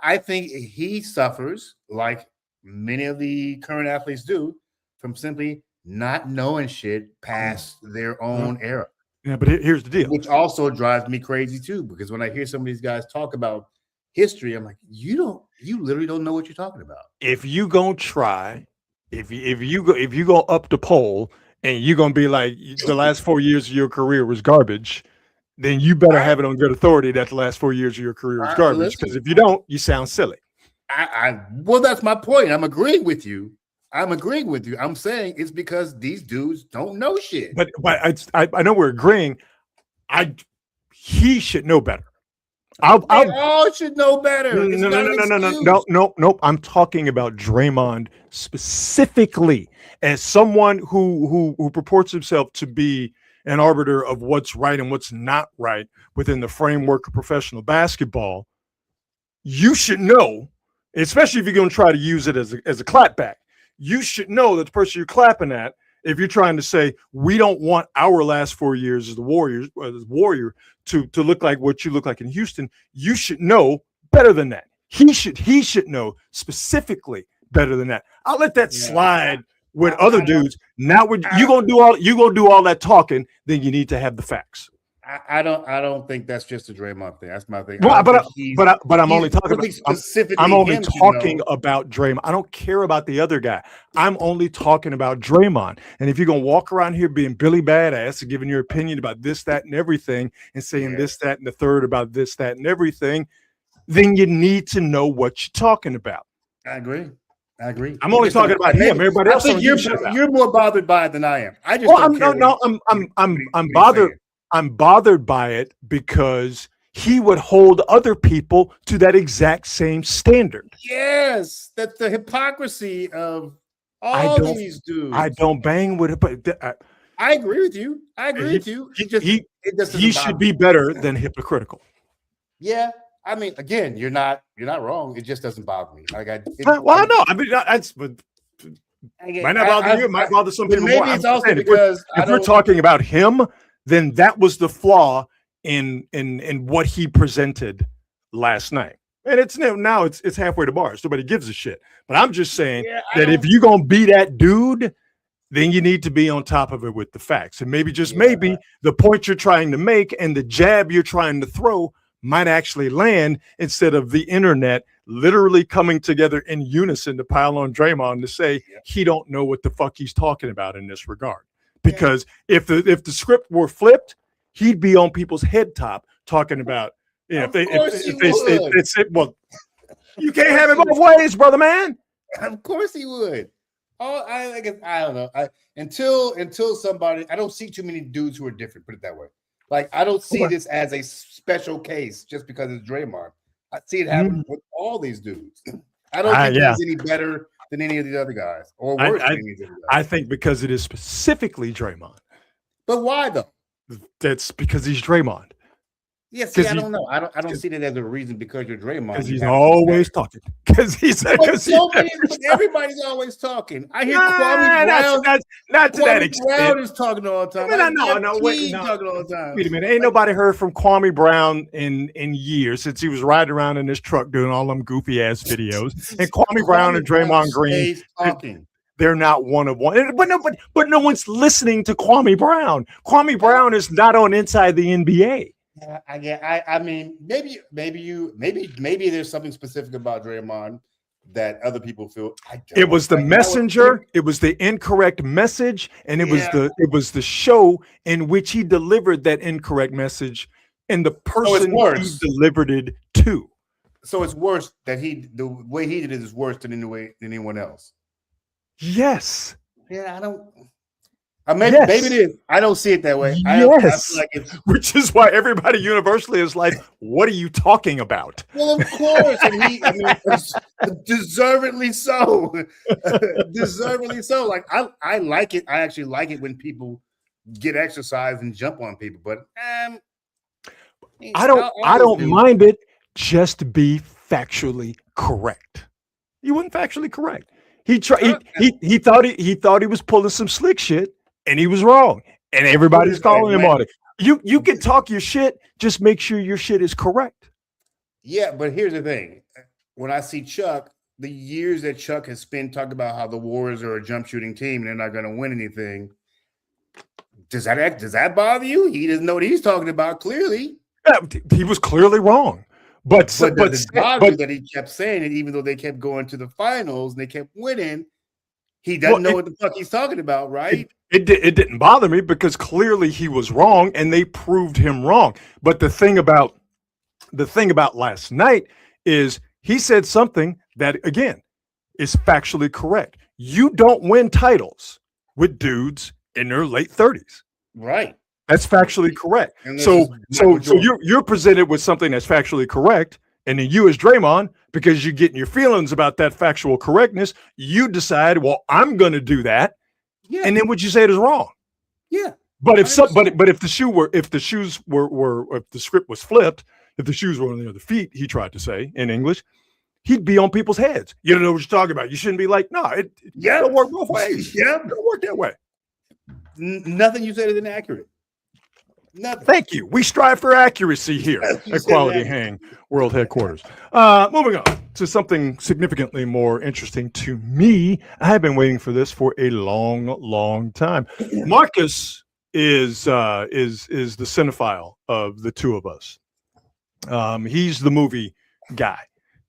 I think he suffers, like many of the current athletes do, from simply not knowing shit past their own era. Yeah, but here's the deal. Which also drives me crazy too, because when I hear some of these guys talk about history, I'm like, you literally don't know what you're talking about. If you gonna try, if you go up the poll and you're gonna be like the last 4 years of your career was garbage, then you better have it on good authority that the last 4 years of your career was garbage. Because if you don't, you sound silly. Well, that's my point. I'm agreeing with you. I'm saying it's because these dudes don't know shit. But I know we're agreeing. He should know better. They all should know better. No. I'm talking about Draymond specifically as someone who purports himself to be an arbiter of what's right and what's not right within the framework of professional basketball. You should know, especially if you're going to try to use it as a clapback. You should know that the person you're clapping at, if you're trying to say we don't want our last 4 years as the Warrior to look like what you look like in Houston, you should know better than that. He should know specifically better than that. I'll let that slide with other dudes. Now you gonna do all that talking, then you need to have the facts. I don't think that's just a Draymond thing. That's my thing. But I'm only talking about Draymond. I don't care about the other guy. I'm only talking about Draymond. And if you're gonna walk around here being Billy Badass and giving your opinion about this, that, and everything, and saying this, that, and the third about this, that, and everything, then you need to know what you're talking about. I agree. I'm only talking about him. Everybody else, you're more bothered by it than I am. I just I'm bothered. I'm bothered by it because he would hold other people to that exact same standard. Yes, that's the hypocrisy of all these dudes. I don't bang with it, but I agree with you. He should be better than hypocritical. Yeah, I mean, again, you're not wrong. It just doesn't bother me. I know. I mean, might not bother you. It might bother some people more. It's also because if we're talking about him, then that was the flaw in what he presented last night. And it's halfway to bars. Nobody gives a shit. But I'm just saying that if you're gonna be that dude, then you need to be on top of it with the facts. And maybe maybe the point you're trying to make and the jab you're trying to throw might actually land instead of the internet literally coming together in unison to pile on Draymond to say he don't know what the fuck he's talking about in this regard. Because if the script were flipped, he'd be on people's head top talking about if they said, well, you can't have it both ways, brother man. Of course he would. Oh, I don't know. Until somebody, I don't see too many dudes who are different. Put it that way. Like I don't see this as a special case just because it's Draymond. I see it happen with all these dudes. I don't think he's any better than any of the other guys, or worse than any of the other guys. I think because it is specifically Draymond. But why though? That's because he's Draymond. Yeah, see, I don't know. I don't see that as a reason because you're Draymond. Because he's always talking. Because everybody's always talking. I hear Kwame Brown. Not to that Kwame extent. Brown is talking all the time. Wait talking all the time. Wait a minute. Ain't nobody heard from Kwame Brown in years since he was riding around in his truck doing all them goofy ass videos. And Kwame Brown and Draymond Green talking. They're not one of one. But no one's listening to Kwame Brown. Kwame Brown is not on Inside the NBA. I mean, maybe there's something specific about Draymond that other people feel. It was the messenger. It was the incorrect message, and it was the show in which he delivered that incorrect message, and the person he delivered it to. So it's worse that the way he did it is worse than anyone else. Yes. Yeah, I don't. Maybe it is. I don't see it that way. Yes. I feel like which is why everybody universally is like, "What are you talking about?" Well, of course, and deservedly so. Deservedly so. Like I like it. I actually like it when people get exercise and jump on people. But I don't mind it. Just be factually correct. You weren't factually correct. He thought he was pulling some slick shit. And he was wrong, and everybody's calling him on it. You can talk your shit, just make sure your shit is correct. Yeah, but here's the thing: when I see Chuck, the years that Chuck has spent talking about how the Warriors are a jump shooting team and they're not going to win anything, does that bother you? He doesn't know what he's talking about. Clearly, he was clearly wrong. But that he kept saying it, even though they kept going to the finals and they kept winning. He doesn't know what the fuck he's talking about, right? It didn't bother me because clearly he was wrong and they proved him wrong. But the thing about last night is he said something that, again, is factually correct. You don't win titles with dudes in their late 30s. Right. That's factually correct. So you're presented with something that's factually correct. And then you as Draymond, because you're getting your feelings about that factual correctness, you decide, well, I'm going to do that. Yeah. And then what you said is wrong. Yeah. But if the script was flipped, if the shoes were on the other feet, he tried to say in English, he'd be on people's heads. You don't know what you're talking about. You shouldn't be like, no, it don't work both ways. Yeah, it don't work that way. Nothing you said is inaccurate. Nothing. Thank you. We strive for accuracy here at Quality Hang World Headquarters. Moving on to something significantly more interesting to me. I have been waiting for this for a long, long time. Marcus is the cinephile of the two of us. He's the movie guy.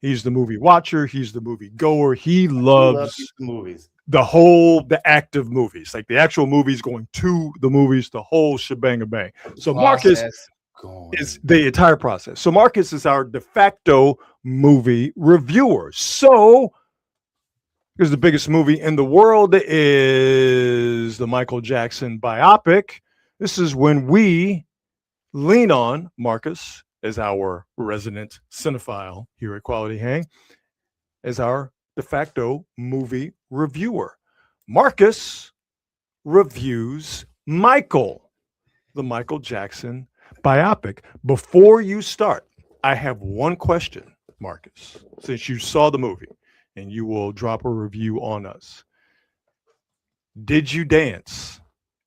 He's the movie watcher. He's the movie goer. He loves movies. The act of movies, like the actual movies, going to the movies, the whole shebang bang. So Marcus is the entire process. So Marcus is our de facto movie reviewer. So because the biggest movie in the world is the Michael Jackson biopic. This is when we lean on Marcus as our resident cinephile here at Quality Hang as our de facto movie reviewer. Marcus reviews Michael, the Michael Jackson biopic. Before you start, I have one question, Marcus, since you saw the movie and you will drop a review on us. Did you dance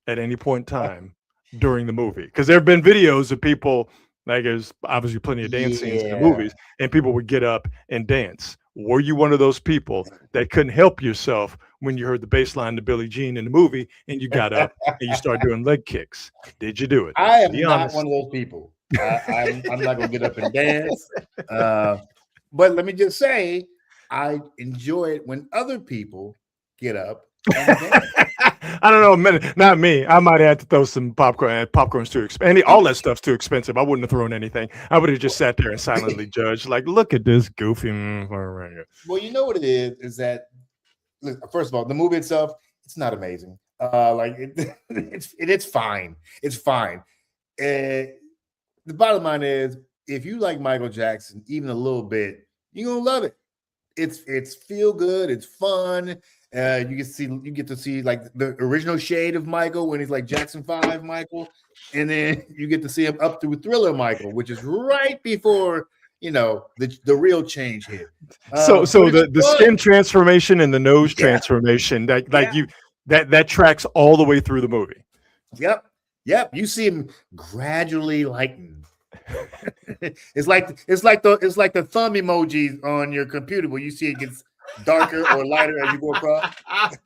at any point in time during the movie? Because there have been videos of people, like there's obviously plenty of dance scenes in the movies, and people would get up and dance. Were you one of those people that couldn't help yourself when you heard the bass line to Billie Jean in the movie and you got up and you started doing leg kicks? Did you do it? I am not one of those people. I'm not going to get up and dance. But let me just say, I enjoy it when other people get up and dance. I don't know, not me. I might have to throw some popcorn. Popcorn's too expensive. All that stuff's too expensive. I wouldn't have thrown anything. I would have just sat there and silently judged. Like, look at this goofy. Well, you know what it is that, first of all, the movie itself, it's not amazing. It's fine. It's fine. The bottom line is, if you like Michael Jackson even a little bit, you're gonna love it. it's feel good. It's fun. You get to see like the original shade of Michael when he's like Jackson 5 Michael, and then you get to see him up through Thriller Michael, which is right before the real change hit. So the skin transformation and the nose transformation that tracks all the way through the movie. Yep. You see him gradually lighten. It's like the thumb emojis on your computer where you see it gets darker or lighter as you go across.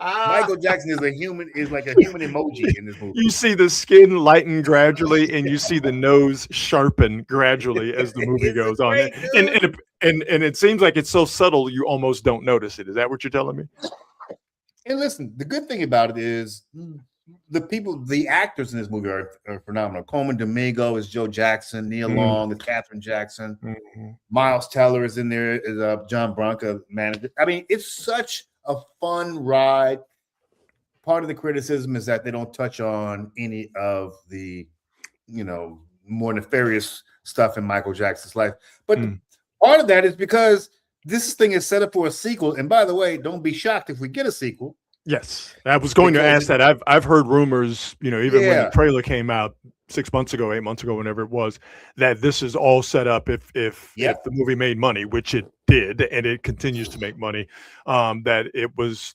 Michael Jackson is like a human emoji in this movie. You see the skin lighten gradually, and you see the nose sharpen gradually as the movie goes on. And it seems like it's so subtle you almost don't notice it. Is that what you're telling me? And listen, the good thing about it is the actors in this movie are phenomenal. Coleman Domingo is Joe Jackson, Neil Long is Catherine Jackson, Miles Teller is in there, is John Branca manager. I mean, it's such a fun ride. Part of the criticism is that they don't touch on any of the, more nefarious stuff in Michael Jackson's life. But part of that is because this thing is set up for a sequel. And by the way, don't be shocked if we get a sequel. Yes, I was going to ask that. I've heard rumors, even when the trailer came out 6 months ago, 8 months ago, whenever it was, that this is all set up if the movie made money, which it did, and it continues to make money, that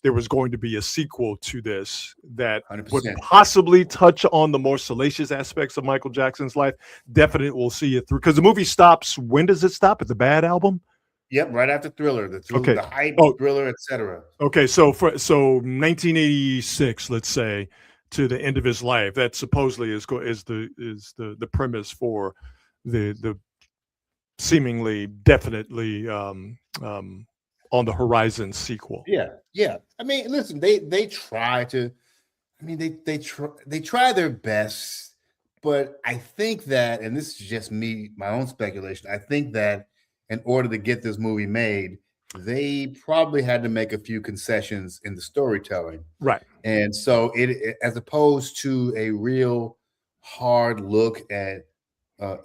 there was going to be a sequel to this that 100%. Would possibly touch on the more salacious aspects of Michael Jackson's life. Definitely we'll see it through, because the movie stops. When does it stop? At the Bad album? Yep, right after Thriller, the Hype, Thriller, etc. Okay, so 1986, let's say, to the end of his life, that supposedly is the premise for the seemingly definitely on the horizon sequel. Yeah. I mean, listen, they try to. I mean, they try their best, but I think that, and this is just my own speculation, I think that in order to get this movie made, they probably had to make a few concessions in the storytelling. Right. And so it as opposed to a real hard look at,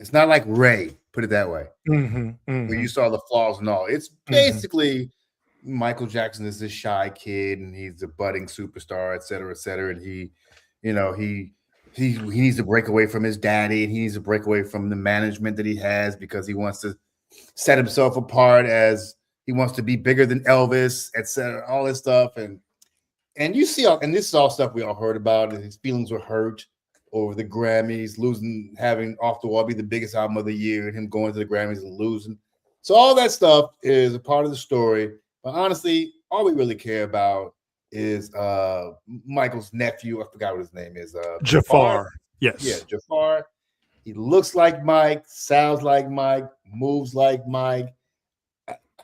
it's not like Ray, put it that way, where you saw the flaws and all. It's basically Michael Jackson is this shy kid and he's a budding superstar, et cetera, et cetera. And he needs to break away from his daddy, and he needs to break away from the management that he has because he wants to set himself apart, as he wants to be bigger than Elvis, etc. All this stuff, and you see, and this is all stuff we all heard about. His feelings were hurt over the Grammys, having Off the Wall be the biggest album of the year, and him going to the Grammys and losing. So all that stuff is a part of the story. But honestly, all we really care about is Michael's nephew. I forgot what his name is. Jafar. Yes. Yeah, Jafar. He looks like Mike, sounds like Mike, moves like Mike.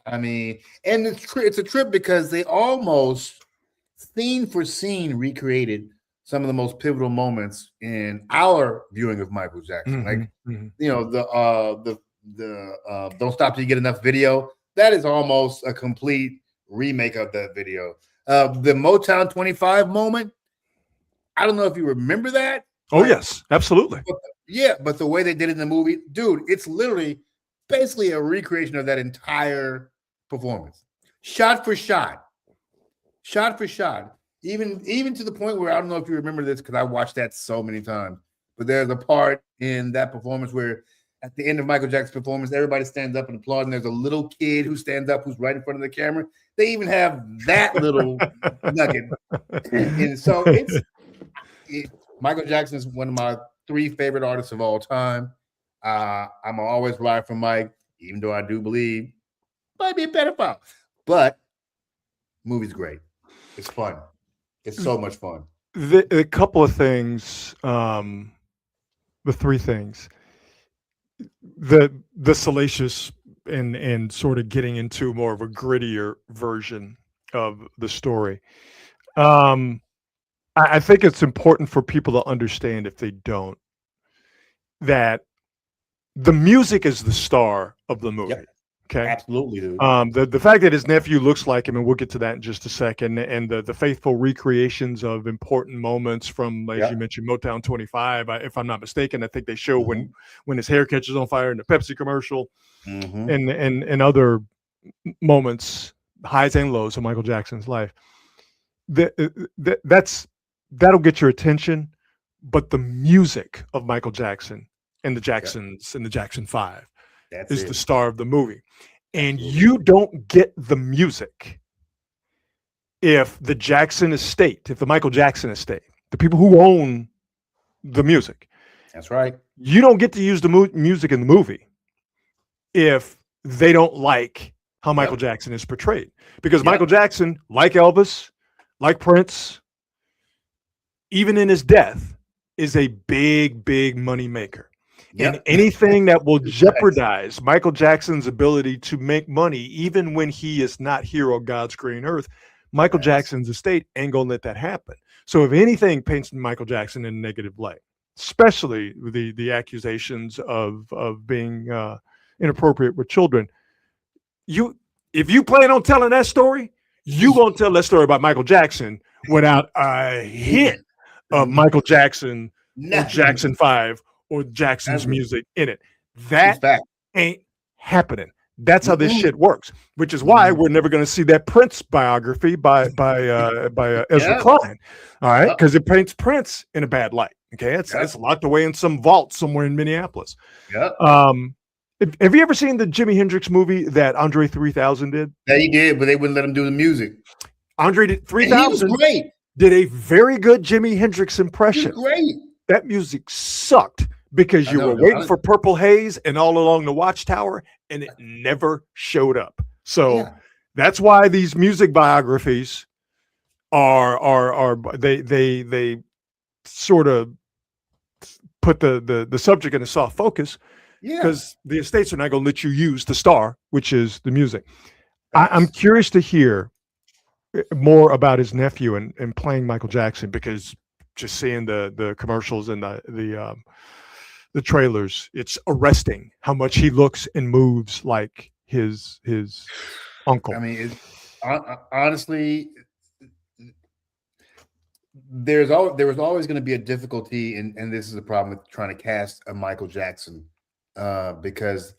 I mean, and it's a trip because they almost scene for scene recreated some of the most pivotal moments in our viewing of Michael Jackson. The Don't Stop Till You Get Enough video. That is almost a complete remake of that video. The Motown 25 moment. I don't know if you remember that. Oh, yes, absolutely. But the way they did it in the movie, dude, it's literally basically a recreation of that entire performance, shot for shot, even to the point where I don't know if you remember this because I watched that so many times. But there's a part in that performance where at the end of Michael Jackson's performance, everybody stands up and applauds, and there's a little kid who stands up who's right in front of the camera. They even have that little nugget, and so Michael Jackson is one of my 3 favorite artists of all time. I'm always ride for Mike, even though I do believe might be a pedophile. But movie's great. It's fun. It's so much fun. A couple of things, the 3 things. The salacious and sort of getting into more of a grittier version of the story. I think it's important for people to understand, if they don't, that the music is the star of the movie. Yep. Okay, absolutely, dude. The fact that his nephew looks like him, and we'll get to that in just a second, and the faithful recreations of important moments from, as you mentioned, Motown 25. If I'm not mistaken, I think they show when his hair catches on fire in the Pepsi commercial, and other moments highs and lows of Michael Jackson's life. That'll get your attention, but the music of Michael Jackson and the Jacksons and the Jackson 5 is the star of the movie. And you don't get the music if the Michael Jackson estate, the people who own the music. That's right. You don't get to use the music in the movie if they don't like how Michael Jackson is portrayed. Because Michael Jackson, like Elvis, like Prince, even in his death, is a big, big money maker. And anything that will jeopardize Michael Jackson's ability to make money, even when he is not here on God's green earth, Michael Jackson's estate ain't gonna let that happen. So if anything paints Michael Jackson in a negative light, especially the accusations of being inappropriate with children, if you plan on telling that story, you gonna tell that story about Michael Jackson without a hint of Michael Jackson or Jackson 5 or Jackson's music in it. That ain't happening. That's how this shit works, which is why we're never going to see that Prince biography by Ezra Klein. All right, because it paints Prince in a bad light. Okay, it's locked away in some vault somewhere in Minneapolis. Have you ever seen the Jimi Hendrix movie that Andre 3000 did? Yeah, he did, but they wouldn't let him do the music. Andre 3000 great. Did a very good Jimi Hendrix impression. Great. That music sucked because you were waiting for Purple Haze and All Along the Watchtower, and it never showed up. So that's why these music biographies are they sort of put the subject in a soft focus because the estates are not going to let you use the star, which is the music. I'm curious to hear more about his nephew and playing Michael Jackson, because just seeing the commercials and the trailers, it's arresting how much he looks and moves like his uncle. I mean, honestly, there was always going to be a difficulty, and this is a problem with trying to cast a Michael Jackson, because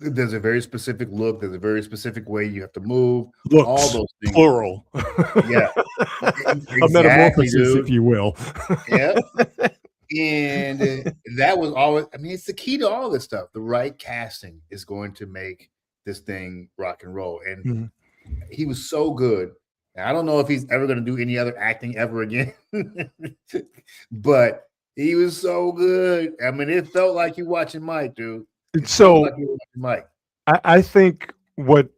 there's a very specific look, there's a very specific way you have to move. Looks, all those things. Plural. Yeah. Exactly, a metamorphosis, if you will. Yeah. And that was always, I mean, it's the key to all this stuff. The right casting is going to make this thing rock and roll. And he was so good. I don't know if he's ever going to do any other acting ever again, but he was so good. I mean, it felt like you're watching Mike, dude. So I think what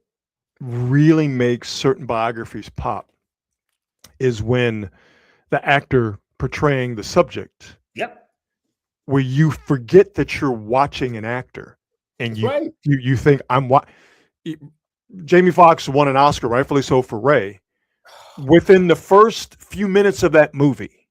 really makes certain biographies pop is when the actor portraying the subject, where you forget that you're watching an actor, and you think Jamie Foxx won an Oscar, rightfully so, for Ray. Within the first few minutes of that movie,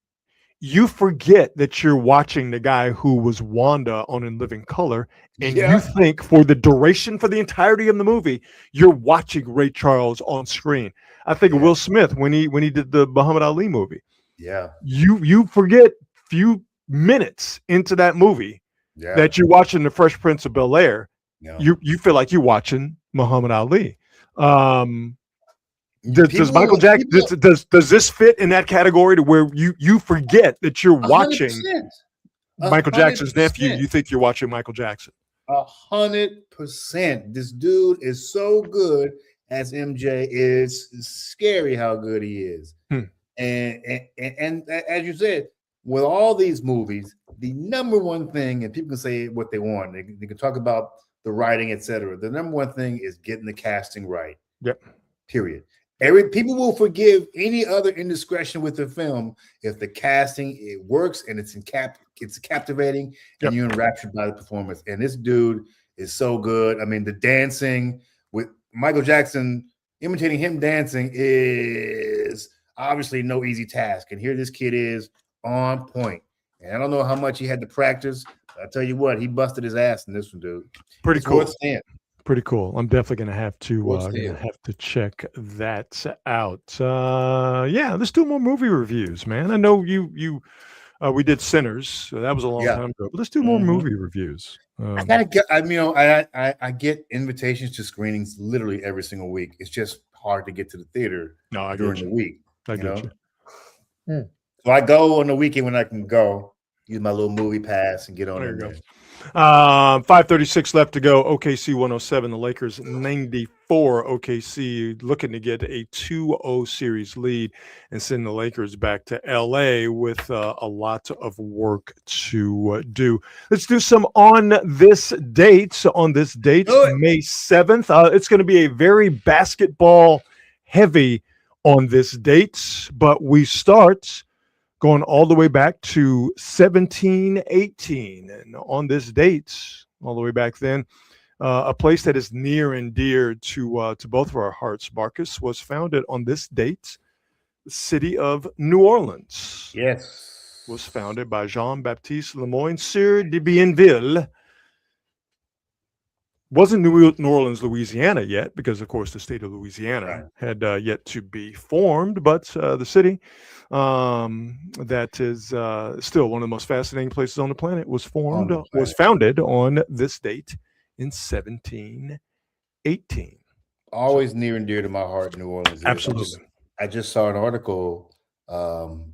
you forget that you're watching the guy who was Wanda on In Living Color, and you think for the duration, for the entirety of the movie, you're watching Ray Charles on screen. I think of Will Smith when he did the Muhammad Ali movie. Yeah, you forget few minutes into that movie that you're watching The Fresh Prince of Bel-Air. You feel like you're watching Muhammad Ali. Does Michael Jackson does this fit in that category to where you forget that you're watching 100%. Michael Jackson's nephew? You think you're watching Michael Jackson? 100%. This dude is so good as MJ. Is scary how good he is. And as you said, with all these movies, the number one thing, and people can say what they want, they can talk about the writing, etc. The number one thing is getting the casting right. Period. People will forgive any other indiscretion with the film if the casting works and it's captivating and you're enraptured by the performance. And this dude is so good. I mean, the dancing with Michael Jackson, imitating him dancing is obviously no easy task. And here this kid is on point. And I don't know how much he had to practice. But I tell you what, he busted his ass in this one, dude. Pretty cool. Pretty cool. I'm definitely gonna have to check that out. Let's do more movie reviews, man. I know we did Sinners, so that was a long time ago, but let's do more movie reviews. I get invitations to screenings literally every single week. It's just hard to get to the theater during the week. I get you. So I go on the weekend when I can go, use my little movie pass and get on There in you there. go. 5:36 left to go. OKC 107, the Lakers 94. OKC looking to get a 2-0 series lead and send the Lakers back to LA with a lot of work to do. Let's do some on this date. So on this date, May 7th, it's going to be a very basketball heavy on this date, but we start going all the way back to 1718. And on this date, all the way back then, a place that is near and dear to both of our hearts, Marcus, was founded on this date. The city of New Orleans. Yes. Was founded by Jean-Baptiste Lemoyne Sieur de Bienville. Wasn't New Orleans, Louisiana yet, because, of course, the state of Louisiana had yet to be formed. But the city that is still one of the most fascinating places on the planet was founded on this date in 1718. Always near and dear to my heart, New Orleans. Absolutely. I just saw an article 2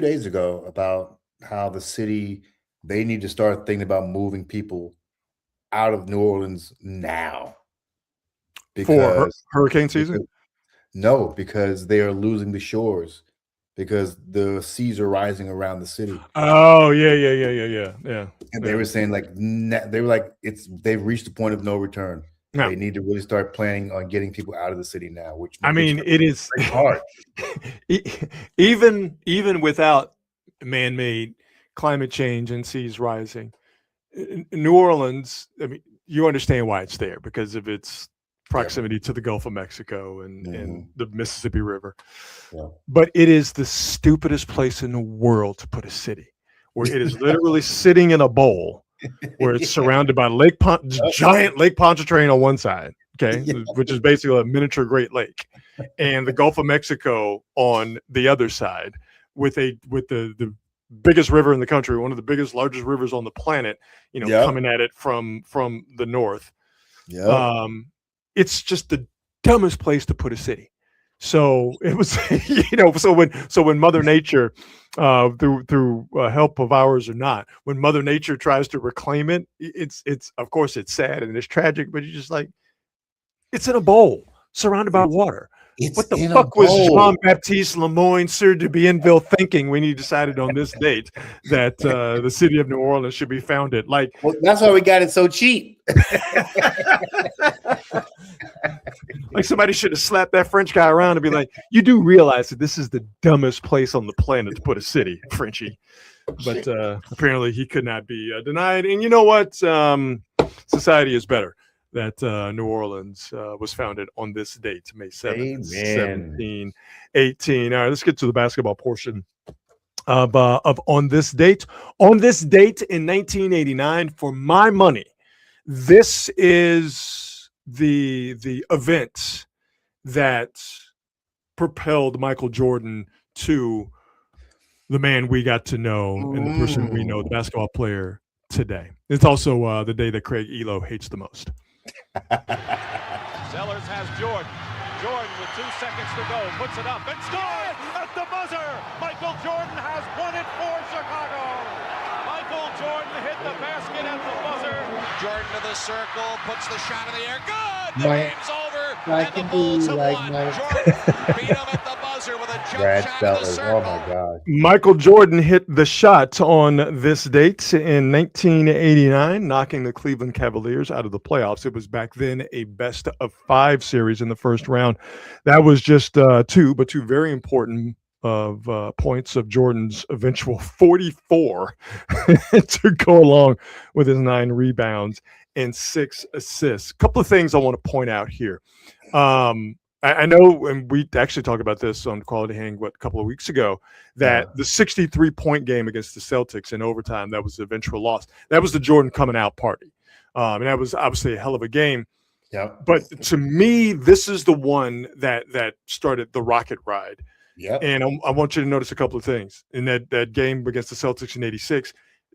days ago about how the city, they need to start thinking about moving people out of New Orleans now. For hurricane season? No, because they are losing the shores because the seas are rising around the city. Oh, yeah. And they were saying they've reached the point of no return. No. They need to really start planning on getting people out of the city now, which it is hard. even without man-made climate change and seas rising. New Orleans, I mean, you understand why it's there because of its proximity to the Gulf of Mexico and the Mississippi River. Yeah. But it is the stupidest place in the world to put a city, where it is literally sitting in a bowl where it's surrounded by giant Lake Pontchartrain on one side, which is basically a miniature Great Lake, and the Gulf of Mexico on the other side with the biggest river in the country, one of the largest rivers on the planet, coming at it from the north. Yeah. It's just the dumbest place to put a city. So it was, so when Mother Nature, through help of ours or not, when Mother Nature tries to reclaim it, it's of course it's sad and it's tragic, but you're just like, it's in a bowl surrounded by water. What the fuck was Jean-Baptiste Lemoyne Sieur de Bienville thinking when he decided on this date that the city of New Orleans should be founded? Well, that's why we got it so cheap. Like somebody should have slapped that French guy around and be like, you do realize that this is the dumbest place on the planet to put a city, Frenchie. But apparently he could not be denied. And you know what? Society is better. That New Orleans was founded on this date, May 7th, 1718. All right, let's get to the basketball portion of on this date. On this date in 1989, for my money, this is the event that propelled Michael Jordan to the man we got to know and the person we know, the basketball player today. It's also the day that Craig Elo hates the most. Sellers has Jordan. Jordan with 2 seconds to go. Puts it up and scores at the buzzer. Michael Jordan has won it for Chicago. Michael Jordan hit the basket at the buzzer. Jordan to the circle. Puts the shot in the air. Good. The game's over. And the Bulls have won. Jordan beat him at the buzzer with a jump shot in the circle. Oh my God. Michael Jordan hit the shot on this date in 1989, knocking the Cleveland Cavaliers out of the playoffs. It was back then a best of 5 series in the first round. That was just two very important points of Jordan's eventual 44 to go along with his 9 rebounds and 6 assists. A couple of things I want to point out here. I know, and we actually talked about this on Quality Hang a couple of weeks ago, that the 63-point game against the Celtics in overtime, that was the eventual loss. That was the Jordan coming out party. And that was obviously a hell of a game. Yeah. But to me, this is the one that started the rocket ride. Yeah. And I want you to notice a couple of things. In that game against the Celtics in 86,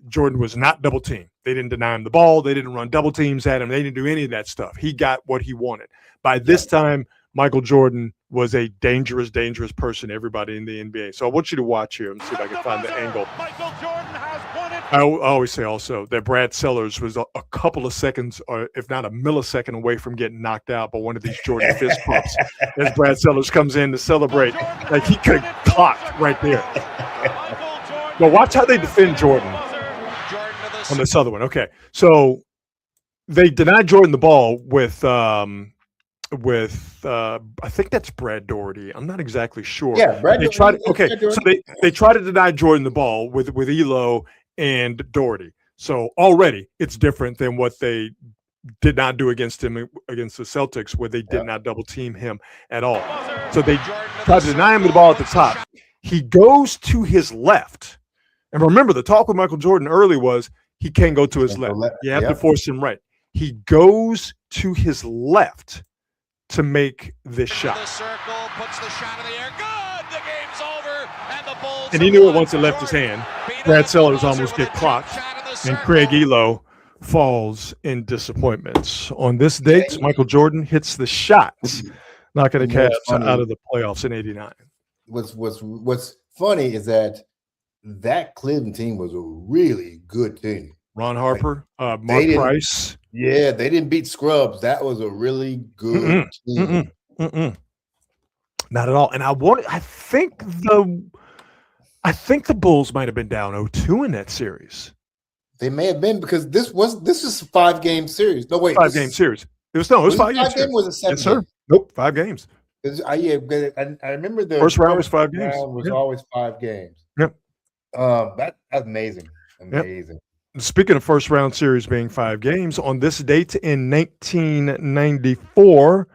Jordan was not double teamed. They didn't deny him the ball. They didn't run double teams at him. They didn't do any of that stuff. He got what he wanted. By this time, Michael Jordan was a dangerous, dangerous person, everybody in the NBA. So I want you to watch here and see if I can find the angle. Michael Jordan has won it. I always say also that Brad Sellers was a couple of seconds, or if not a millisecond away from getting knocked out by one of these Jordan fist pumps as Brad Sellers comes in to celebrate. Like he could have clocked right there. Well, watch how they defend Jordan on this other one. Okay, so they denied Jordan the ball with I think that's Brad Daugherty. I'm not exactly sure. Yeah, Brad. They tried. Okay, so they try to deny Jordan the ball with Elo and Daugherty. So already it's different than what they did not do against him against the Celtics, where they did not double team him at all. So they tried to deny him the ball at the top. He goes to his left, and remember the talk with Michael Jordan early was he can't go to his left. You have to force him right. He goes to his left to make this shot. The circle, puts the shot in the air. Good. The game's over. And the Bulls. And he knew it once it left his hand. Brad Sellers almost get clocked. And Craig Elo falls in disappointment. On this date, Michael Jordan hits the shot, knocking the Cavs out of the playoffs in '89. What's funny is that Cleveland team was a really good team. Ron Harper, Mark Price. Yeah, they didn't beat scrubs. That was a really good team. Not at all. And I think the Bulls might have been down 0-2 in that series. They may have been, because this is a 5-game series. No, wait, 5-game series. It was 5 games. Was a 7 yes, sir. Nope, 5 games. I remember the first round was 5 games. Was always 5 games. Yep. That's amazing. Amazing. Yep. Speaking of first round series being 5 games, on this date in 1994,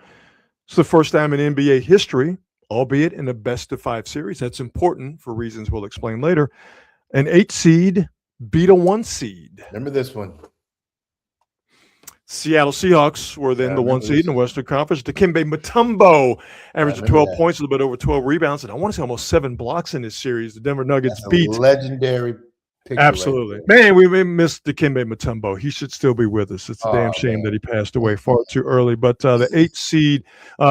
it's the first time in NBA history, albeit in a best of 5 series. That's important for reasons we'll explain later. An 8 seed beat a 1 seed. Remember this one. Seattle Seahawks were then the 1 seed in the Western Conference. Dikembe Mutombo averaged 12 points, a little bit over 12 rebounds, and I want to say almost 7 blocks in this series. The Denver Nuggets beat. Legendary picture. Absolutely. Man, we missed Dikembe Mutombo. He should still be with us. It's a damn shame that he passed away far too early. But the 8 seed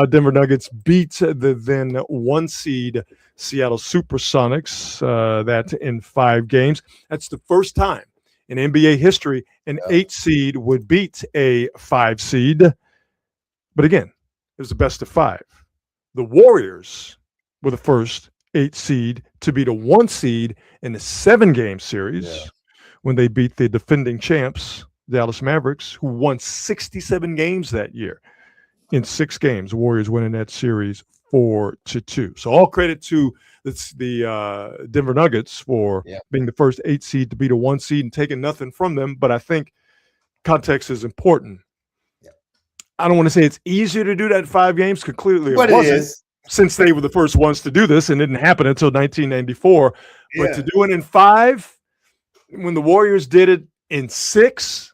Denver Nuggets beat the then 1 seed Seattle Supersonics, that in 5 games. That's the first time in NBA history an 8 seed would beat a 5 seed. But again, it was the best of 5. The Warriors were the first 8 seed to beat a 1 seed in a 7-game series when they beat the defending champs, Dallas Mavericks, who won 67 games that year. In 6 games, the Warriors winning that series 4-2. So all credit to the Denver Nuggets for being the first 8 seed to beat a 1 seed and taking nothing from them. But I think context is important. I don't want to say it's easier to do that in 5 games, because clearly it wasn't, since they were the first ones to do this, and it didn't happen until 1994. But to do it in 5, when the Warriors did it in 6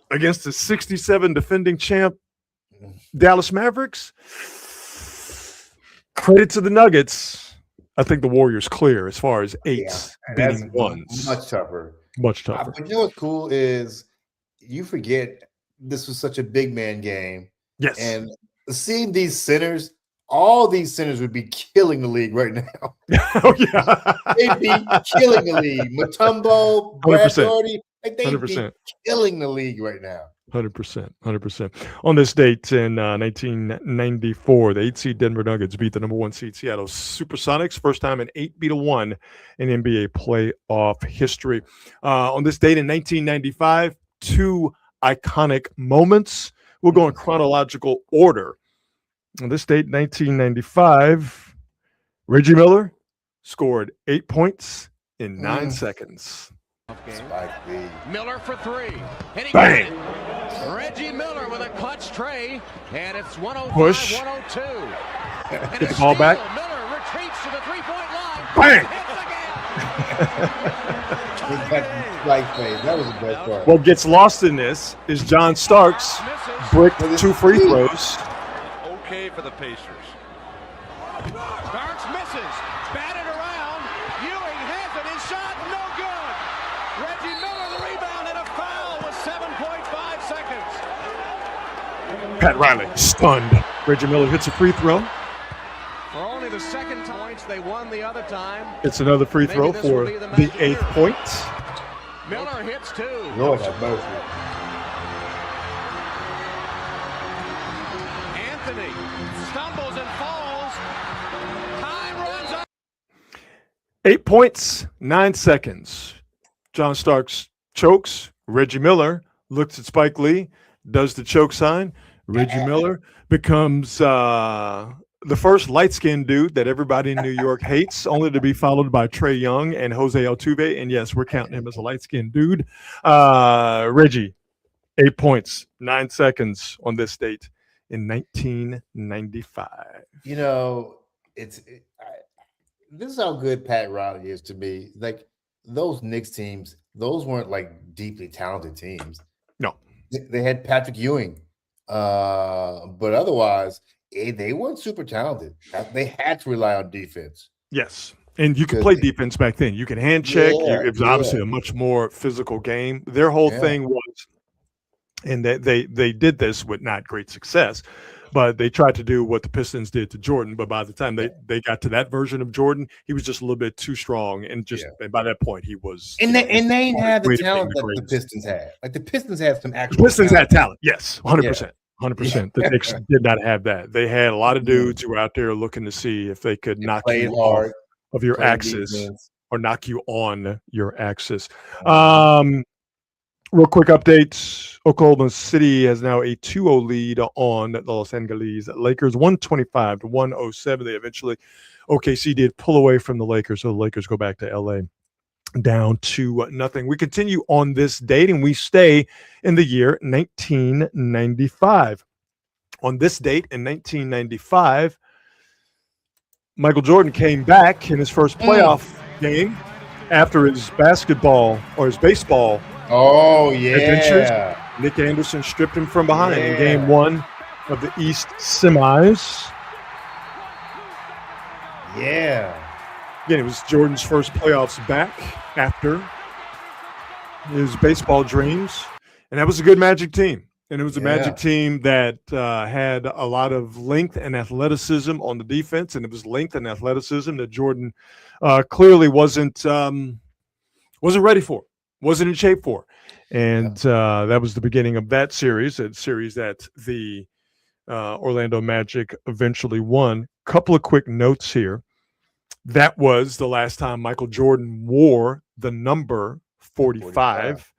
against the 67 defending champ Dallas Mavericks, credit to the Nuggets. I think the Warriors clear as far as 8s beating 1s. Much tougher. Much tougher. But you know what's cool is you forget this was such a big man game. Yes. And seeing these centers, all these centers would be killing the league right now. Oh, yeah. They'd be killing the league. Mutombo, Brad Daugherty, they'd 100%. Be killing the league right now. 100%. On this date in 1994, the 8 seed Denver Nuggets beat the number 1 seed Seattle Supersonics. First time an 8 beat a 1 in NBA playoff history. On this date in 1995, 2 iconic moments. We'll go in chronological order. On this date, 1995, Reggie Miller scored 8 points in 9 seconds. Miller for 3. And he Bang! Reggie Miller with a clutch tray, and it's 105, Push. 102. Get the ball back. Miller retreats to the 3-point line. Bang! That was the best part. What gets lost in this is John Starks bricked 2 free throws. Okay for the Pacers. Starks misses. Batted around. Ewing has it. His shot, no good. Reggie Miller, the rebound, and a foul with 7.5 seconds. Pat Riley stunned Reggie Miller hits a free throw. For only the second points, they won the other time. It's another free throw for the 8th point. Miller hits 2. Lord have mercy. Anthony stumbles and falls. Time runs out. 8 points, 9 seconds. John Starks chokes. Reggie Miller looks at Spike Lee, does the choke sign. Reggie Miller becomes the first light-skinned dude that everybody in New York hates, only to be followed by Trae Young and Jose Altuve. And yes, we're counting him as a light-skinned dude. Reggie, 8 points, 9 seconds on this date in 1995. You know, this is how good Pat Riley is to me. Like those Knicks teams, those weren't like deeply talented teams. No, they had Patrick Ewing, but otherwise they weren't super talented. They had to rely on defense. Yes, and you could play defense back then. You could hand check. It was obviously a much more physical game. Their whole thing was, and they did this with not great success, but they tried to do what the Pistons did to Jordan. But by the time they got to that version of Jordan, he was just a little bit too strong, and and by that point he was. And they didn't have the talent that the Pistons had. Like the Pistons had some actual. The Pistons had talent, yes, 100%. 100%. The Knicks did not have that. They had a lot of dudes who were out there looking to see if they could knock you off of your axis or knock you on your axis. Real quick updates. Oklahoma City has now a 2-0 lead on the Los Angeles Lakers, 125-107. They eventually, OKC did pull away from the Lakers, so the Lakers go back to LA down to nothing. We continue on this date, and we stay in the year 1995. On this date in 1995, Michael Jordan came back in his first playoff game after his baseball adventures. Nick Anderson stripped him from behind in game 1 of the East semis. Again, it was Jordan's first playoffs back after his baseball dreams. And that was a good Magic team. And it was a Magic team that had a lot of length and athleticism on the defense. And it was length and athleticism that Jordan clearly wasn't ready for, wasn't in shape for. And that was the beginning of that series, a series that the Orlando Magic eventually won. Couple of quick notes here. That was the last time Michael Jordan wore the number 45.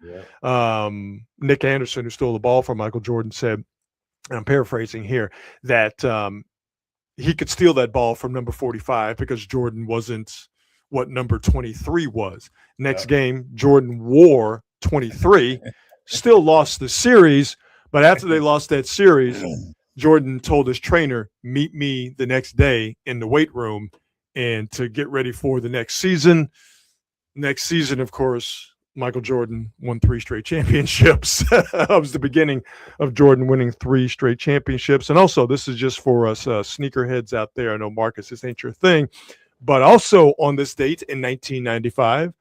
Nick Anderson, who stole the ball from Michael Jordan, said, and I'm paraphrasing here, that he could steal that ball from number 45 because Jordan wasn't what number 23 was. Next game, Jordan wore 23, still lost the series, but after they lost that series, Jordan told his trainer, meet me the next day in the weight room and to get ready for the next season. Next season, of course, Michael Jordan won 3 straight championships. That was the beginning of Jordan winning 3 straight championships. And also, this is just for us sneakerheads out there. I know, Marcus, this ain't your thing. But also on this date in 1995,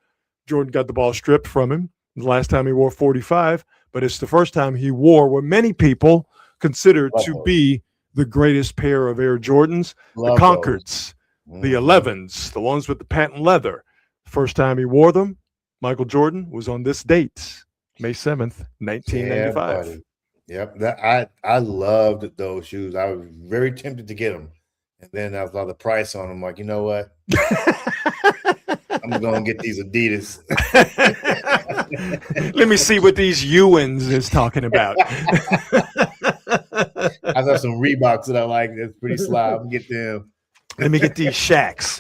Jordan got the ball stripped from him. The last time he wore 45, but it's the first time he wore what many people consider to be the greatest pair of Air Jordans, the Concords. The 11s, the ones with the patent leather. First time he wore them, Michael Jordan, was on this date, May 7th, 1995. I loved those shoes. I was very tempted to get them. And then I saw the price on them. Like, you know what? I'm going to get these Adidas. Let me see what these Ewans is talking about. I saw some Reeboks that I like. That's pretty sly. I'm going to get them. Let me get these Shaqs.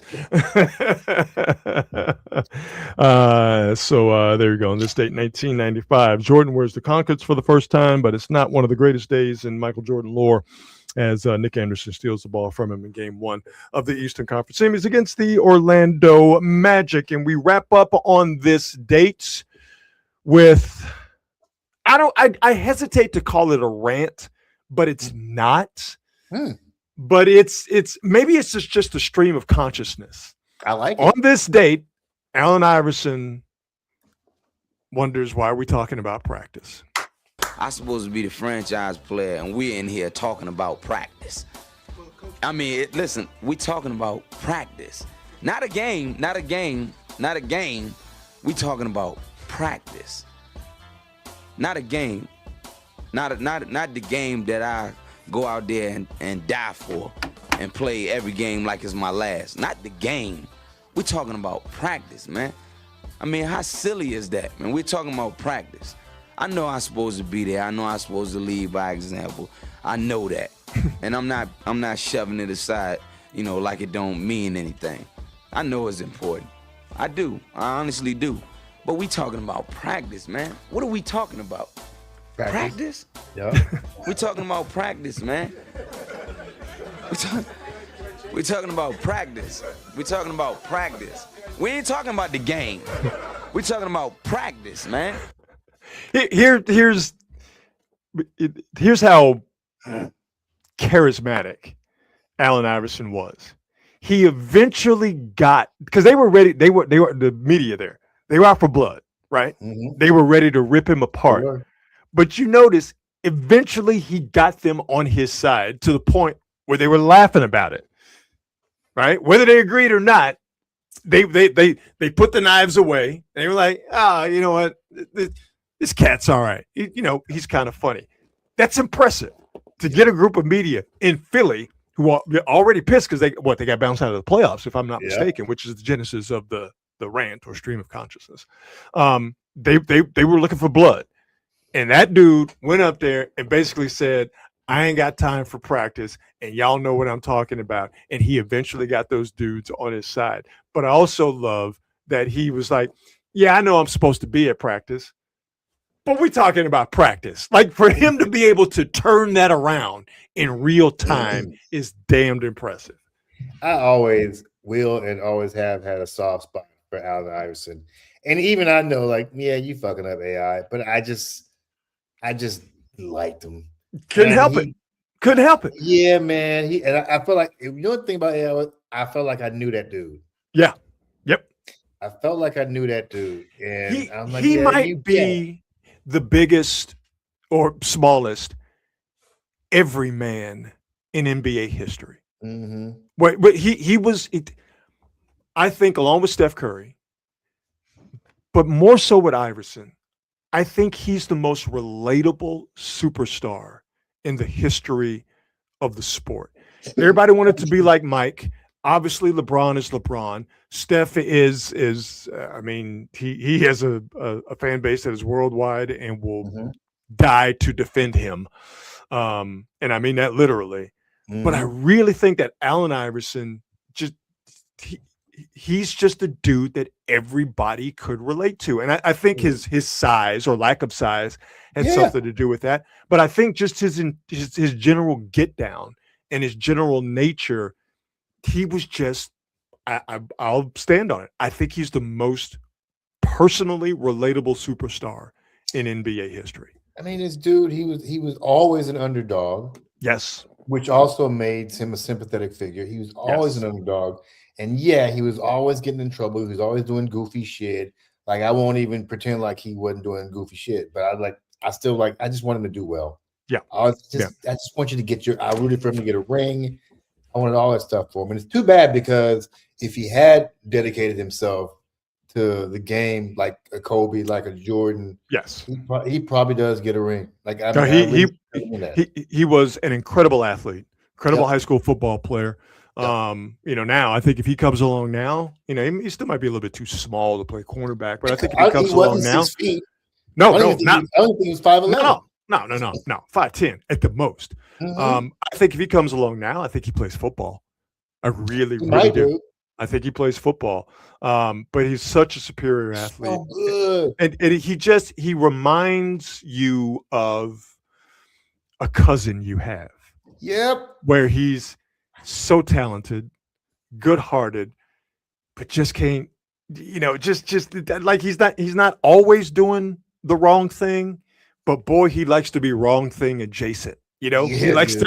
So there you go. On this date, 1995, Jordan wears the Concords for the first time, but it's not one of the greatest days in Michael Jordan lore, as Nick Anderson steals the ball from him in game 1 of the Eastern Conference Series against the Orlando Magic. And we wrap up on this date with, I hesitate to call it a rant, but it's not. But it's maybe it's just a stream of consciousness. I like it. On this date, Allen Iverson wonders, why are we talking about practice? I'm supposed to be the franchise player, and we're in here talking about practice. I mean, listen, we talking about practice. Not a game. We talking about practice. Not a game. Not the game that I go out there and die for and play every game like it's my last. Not the game. We talking about practice, man. I mean, how silly is that, man? We're talking about practice. I know I'm supposed to be there. I know I'm supposed to lead by example. I know that. And I'm not shoving it aside, like it don't mean anything. I know it's important. I do. I honestly do. But we talking about practice, man. What are we talking about? Practice? Yeah. We talking about practice, man. We talking about practice. We talking about practice. We ain't talking about the game. We talking about practice, man. Here's how charismatic Allen Iverson was. He eventually got, because they were ready. They were the media there. They were out for blood, right? Mm-hmm. They were ready to rip him apart. Sure. But you notice, eventually he got them on his side to the point where they were laughing about it, right? Whether they agreed or not, they put the knives away. They were like, you know what? This cat's all right. He's kind of funny. That's impressive to get a group of media in Philly who are already pissed because they got bounced out of the playoffs, if I'm not mistaken, which is the genesis of the rant or stream of consciousness. They were looking for blood. And that dude went up there and basically said, I ain't got time for practice, and y'all know what I'm talking about. And he eventually got those dudes on his side. But I also love that he was like, yeah, I know I'm supposed to be at practice, but we're talking about practice. Like, for him to be able to turn that around in real time is damned impressive. I always will and always have had a soft spot for Allen Iverson. And even I know, like, yeah, you fucking up AI, but I just liked him. Couldn't help it. Yeah, man. I feel like, you know the thing about AI, I felt like I knew that dude. Yeah. Yep. I felt like I knew that dude. And I'm like, he might be the biggest or smallest everyman in NBA history. Mm-hmm. But he was, I think, along with Steph Curry, but more so with Iverson, I think he's the most relatable superstar in the history of the sport. Everybody wanted to be like Mike. Obviously, LeBron is LeBron. Steph is I mean, he has a fan base that is worldwide and will die to defend him. And I mean that literally. Mm-hmm. But I really think that Allen Iverson he's just a dude that everybody could relate to. And I think his size or lack of size had something to do with that. But I think just his general get down and his general nature, he was just, I'll stand on it. I think he's the most personally relatable superstar in NBA history. I mean, this dude, he was always an underdog. Yes. Which also made him a sympathetic figure. He was always an underdog. And he was always getting in trouble. He was always doing goofy shit. Like, I won't even pretend like he wasn't doing goofy shit, but I just want him to do well. Yeah. I just want you to I rooted for him to get a ring. I wanted all that stuff for him. And it's too bad because if he had dedicated himself to the game like a Kobe, like a Jordan, he probably does get a ring. Like, he was an incredible athlete, incredible high school football player. Now I think if he comes along now, he still might be a little bit too small to play cornerback, but I think if he comes along now, I don't think he was 5'11". No, 5'10" at the most. Mm-hmm. I think if he comes along now, I think he plays football. I really do. I think he plays football. But he's such a superior athlete. So good. And he reminds you of a cousin you have. Yep. Where he's so talented, good-hearted, but just can't, just like he's not always doing the wrong thing, but boy, he likes to be wrong thing adjacent. He likes to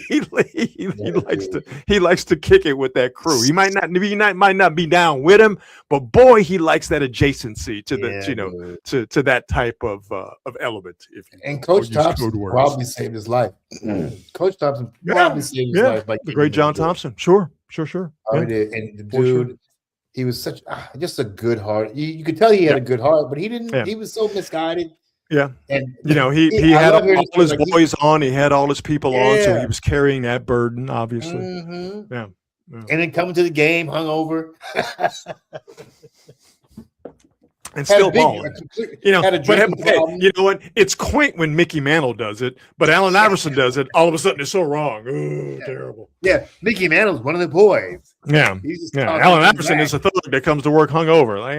he likes to kick it with that crew. He might not be down with him, but boy, he likes that adjacency to to that type of element. If you and will, Coach Thompson probably saved his life. Coach Thompson probably saved his life by the great John Thompson. Sure. Oh, he did. And the dude, he was such just a good heart. You could tell he had a good heart, but he didn't. Yeah. He was so misguided. Yeah, and he had all his boys on. He had all his people on, so he was carrying that burden, obviously. Mm-hmm. Yeah, and then coming to the game hungover. And still balling. But you know what? It's quaint when Mickey Mantle does it, but Allen Iverson does it. All of a sudden, it's so wrong. Oh, terrible. Yeah, Mickey Mantle's one of the boys. Yeah. Allen Iverson is a thug that comes to work hungover. Like,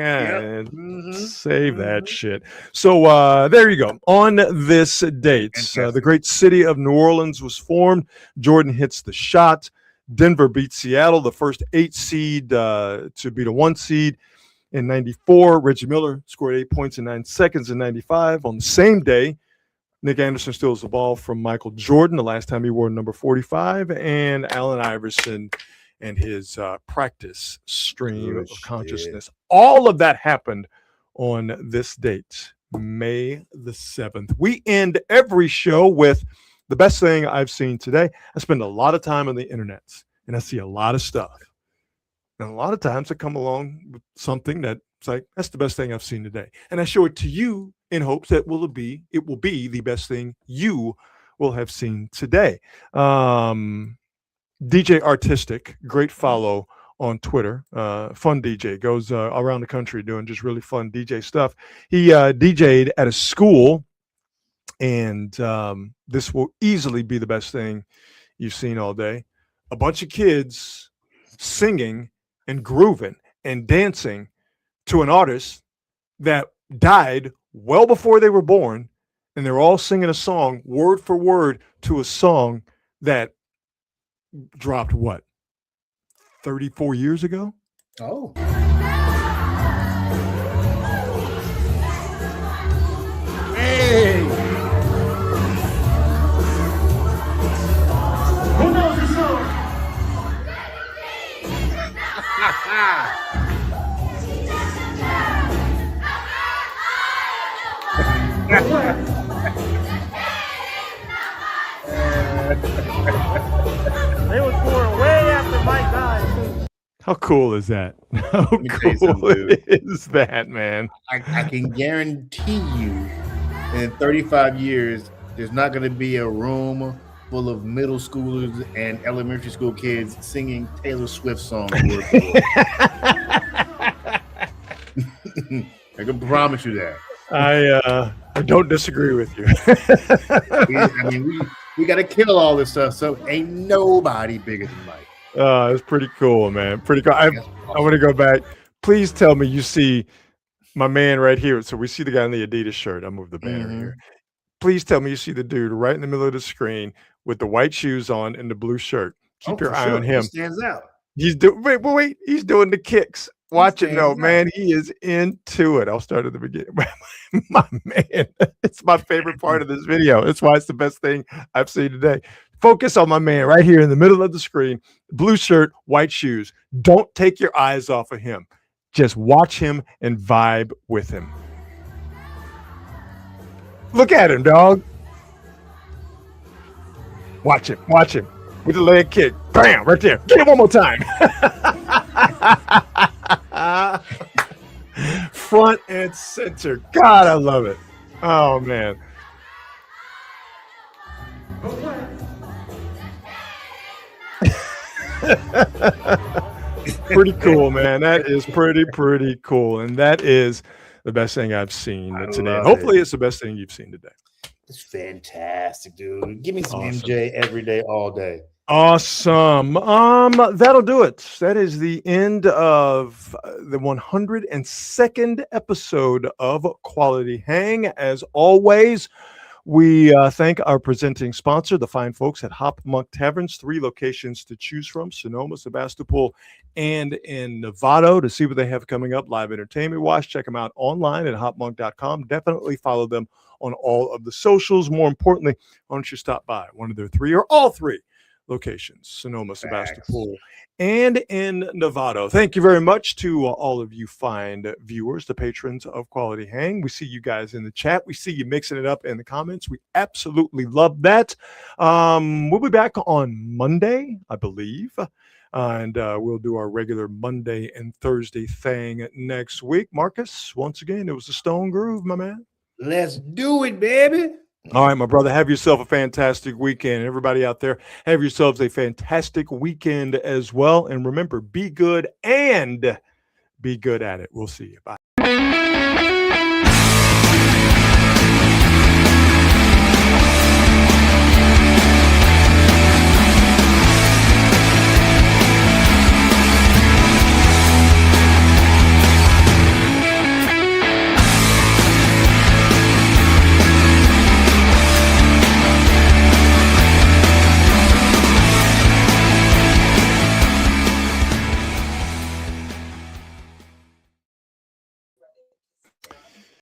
save that shit. So there you go. On this date, the great city of New Orleans was formed. Jordan hits the shot. Denver beats Seattle, the first 8 seed to beat a 1 seed. In 94, Reggie Miller scored 8 points in 9 seconds in 95. On the same day, Nick Anderson steals the ball from Michael Jordan, the last time he wore number 45, and Allen Iverson and his practice stream of consciousness. All of that happened on this date, May the 7th. We end every show with the best thing I've seen today. I spend a lot of time on the internet, and I see a lot of stuff. And a lot of times I come along with something that's like, that's the best thing I've seen today. And I show it to you in hopes that it will be the best thing you will have seen today. DJ Artistic, great follow on Twitter. Fun DJ, goes around the country doing just really fun DJ stuff. He DJ'd at a school, and this will easily be the best thing you've seen all day. A bunch of kids singing and grooving and dancing to an artist that died well before they were born, and they're all singing a song word for word to a song that dropped 34 years ago? Oh. Hey! Who knows the song? They was born way after Mike died. How cool is that? How cool is that, man? I can guarantee you in 35 years, there's not going to be a room full of middle schoolers and elementary school kids singing Taylor Swift songs. I can promise you that. I don't disagree with you. I mean, we got to kill all this stuff, so ain't nobody bigger than Mike. It's pretty cool, man. Pretty cool. I want to go back. Please tell me you see my man right here. So we see the guy in the Adidas shirt. I'll move the banner here. Please tell me you see the dude right in the middle of the screen with the white shoes on and the blue shirt. Keep your eye on him. He stands out. He's wait. He's doing the kicks. Watch it, no, man. He is into it. I'll start at the beginning. My man, it's my favorite part of this video. That's why it's the best thing I've seen today. Focus on my man right here in the middle of the screen. Blue shirt, white shoes. Don't take your eyes off of him. Just watch him and vibe with him. Look at him, dog. Watch him. Watch him. With the leg kick. Bam! Right there. Get him one more time. Front and center. God, I love it. Oh, man. Pretty cool, man. That is pretty cool. And that is the best thing I've seen today. Hopefully it's the best thing you've seen today. It's fantastic, dude. Give me some MJ every day, all day. Awesome. That'll do it. That is the end of the 102nd episode of Quality Hang. As always, we thank our presenting sponsor, the fine folks at Hop Monk Taverns. 3 locations to choose from: Sonoma, Sebastopol, and in Novato. To see what they have coming up, live entertainment wise, check them out online at hopmonk.com. Definitely follow them on all of the socials. More importantly, why don't you stop by one of their 3 or all 3 locations, Sonoma, Facts. Sebastopol, and in Novato. Thank you very much to all of you fine viewers, the patrons of Quality Hang. We see you guys in the chat. We see you mixing it up in the comments. We absolutely love that. We'll be back on Monday, I believe. And we'll do our regular Monday and Thursday thing next week. Marcus, once again, it was a Stone Groove, my man. Let's do it, baby. All right, my brother, have yourself a fantastic weekend. Everybody out there, have yourselves a fantastic weekend as well. And remember, be good and be good at it. We'll see you. Bye.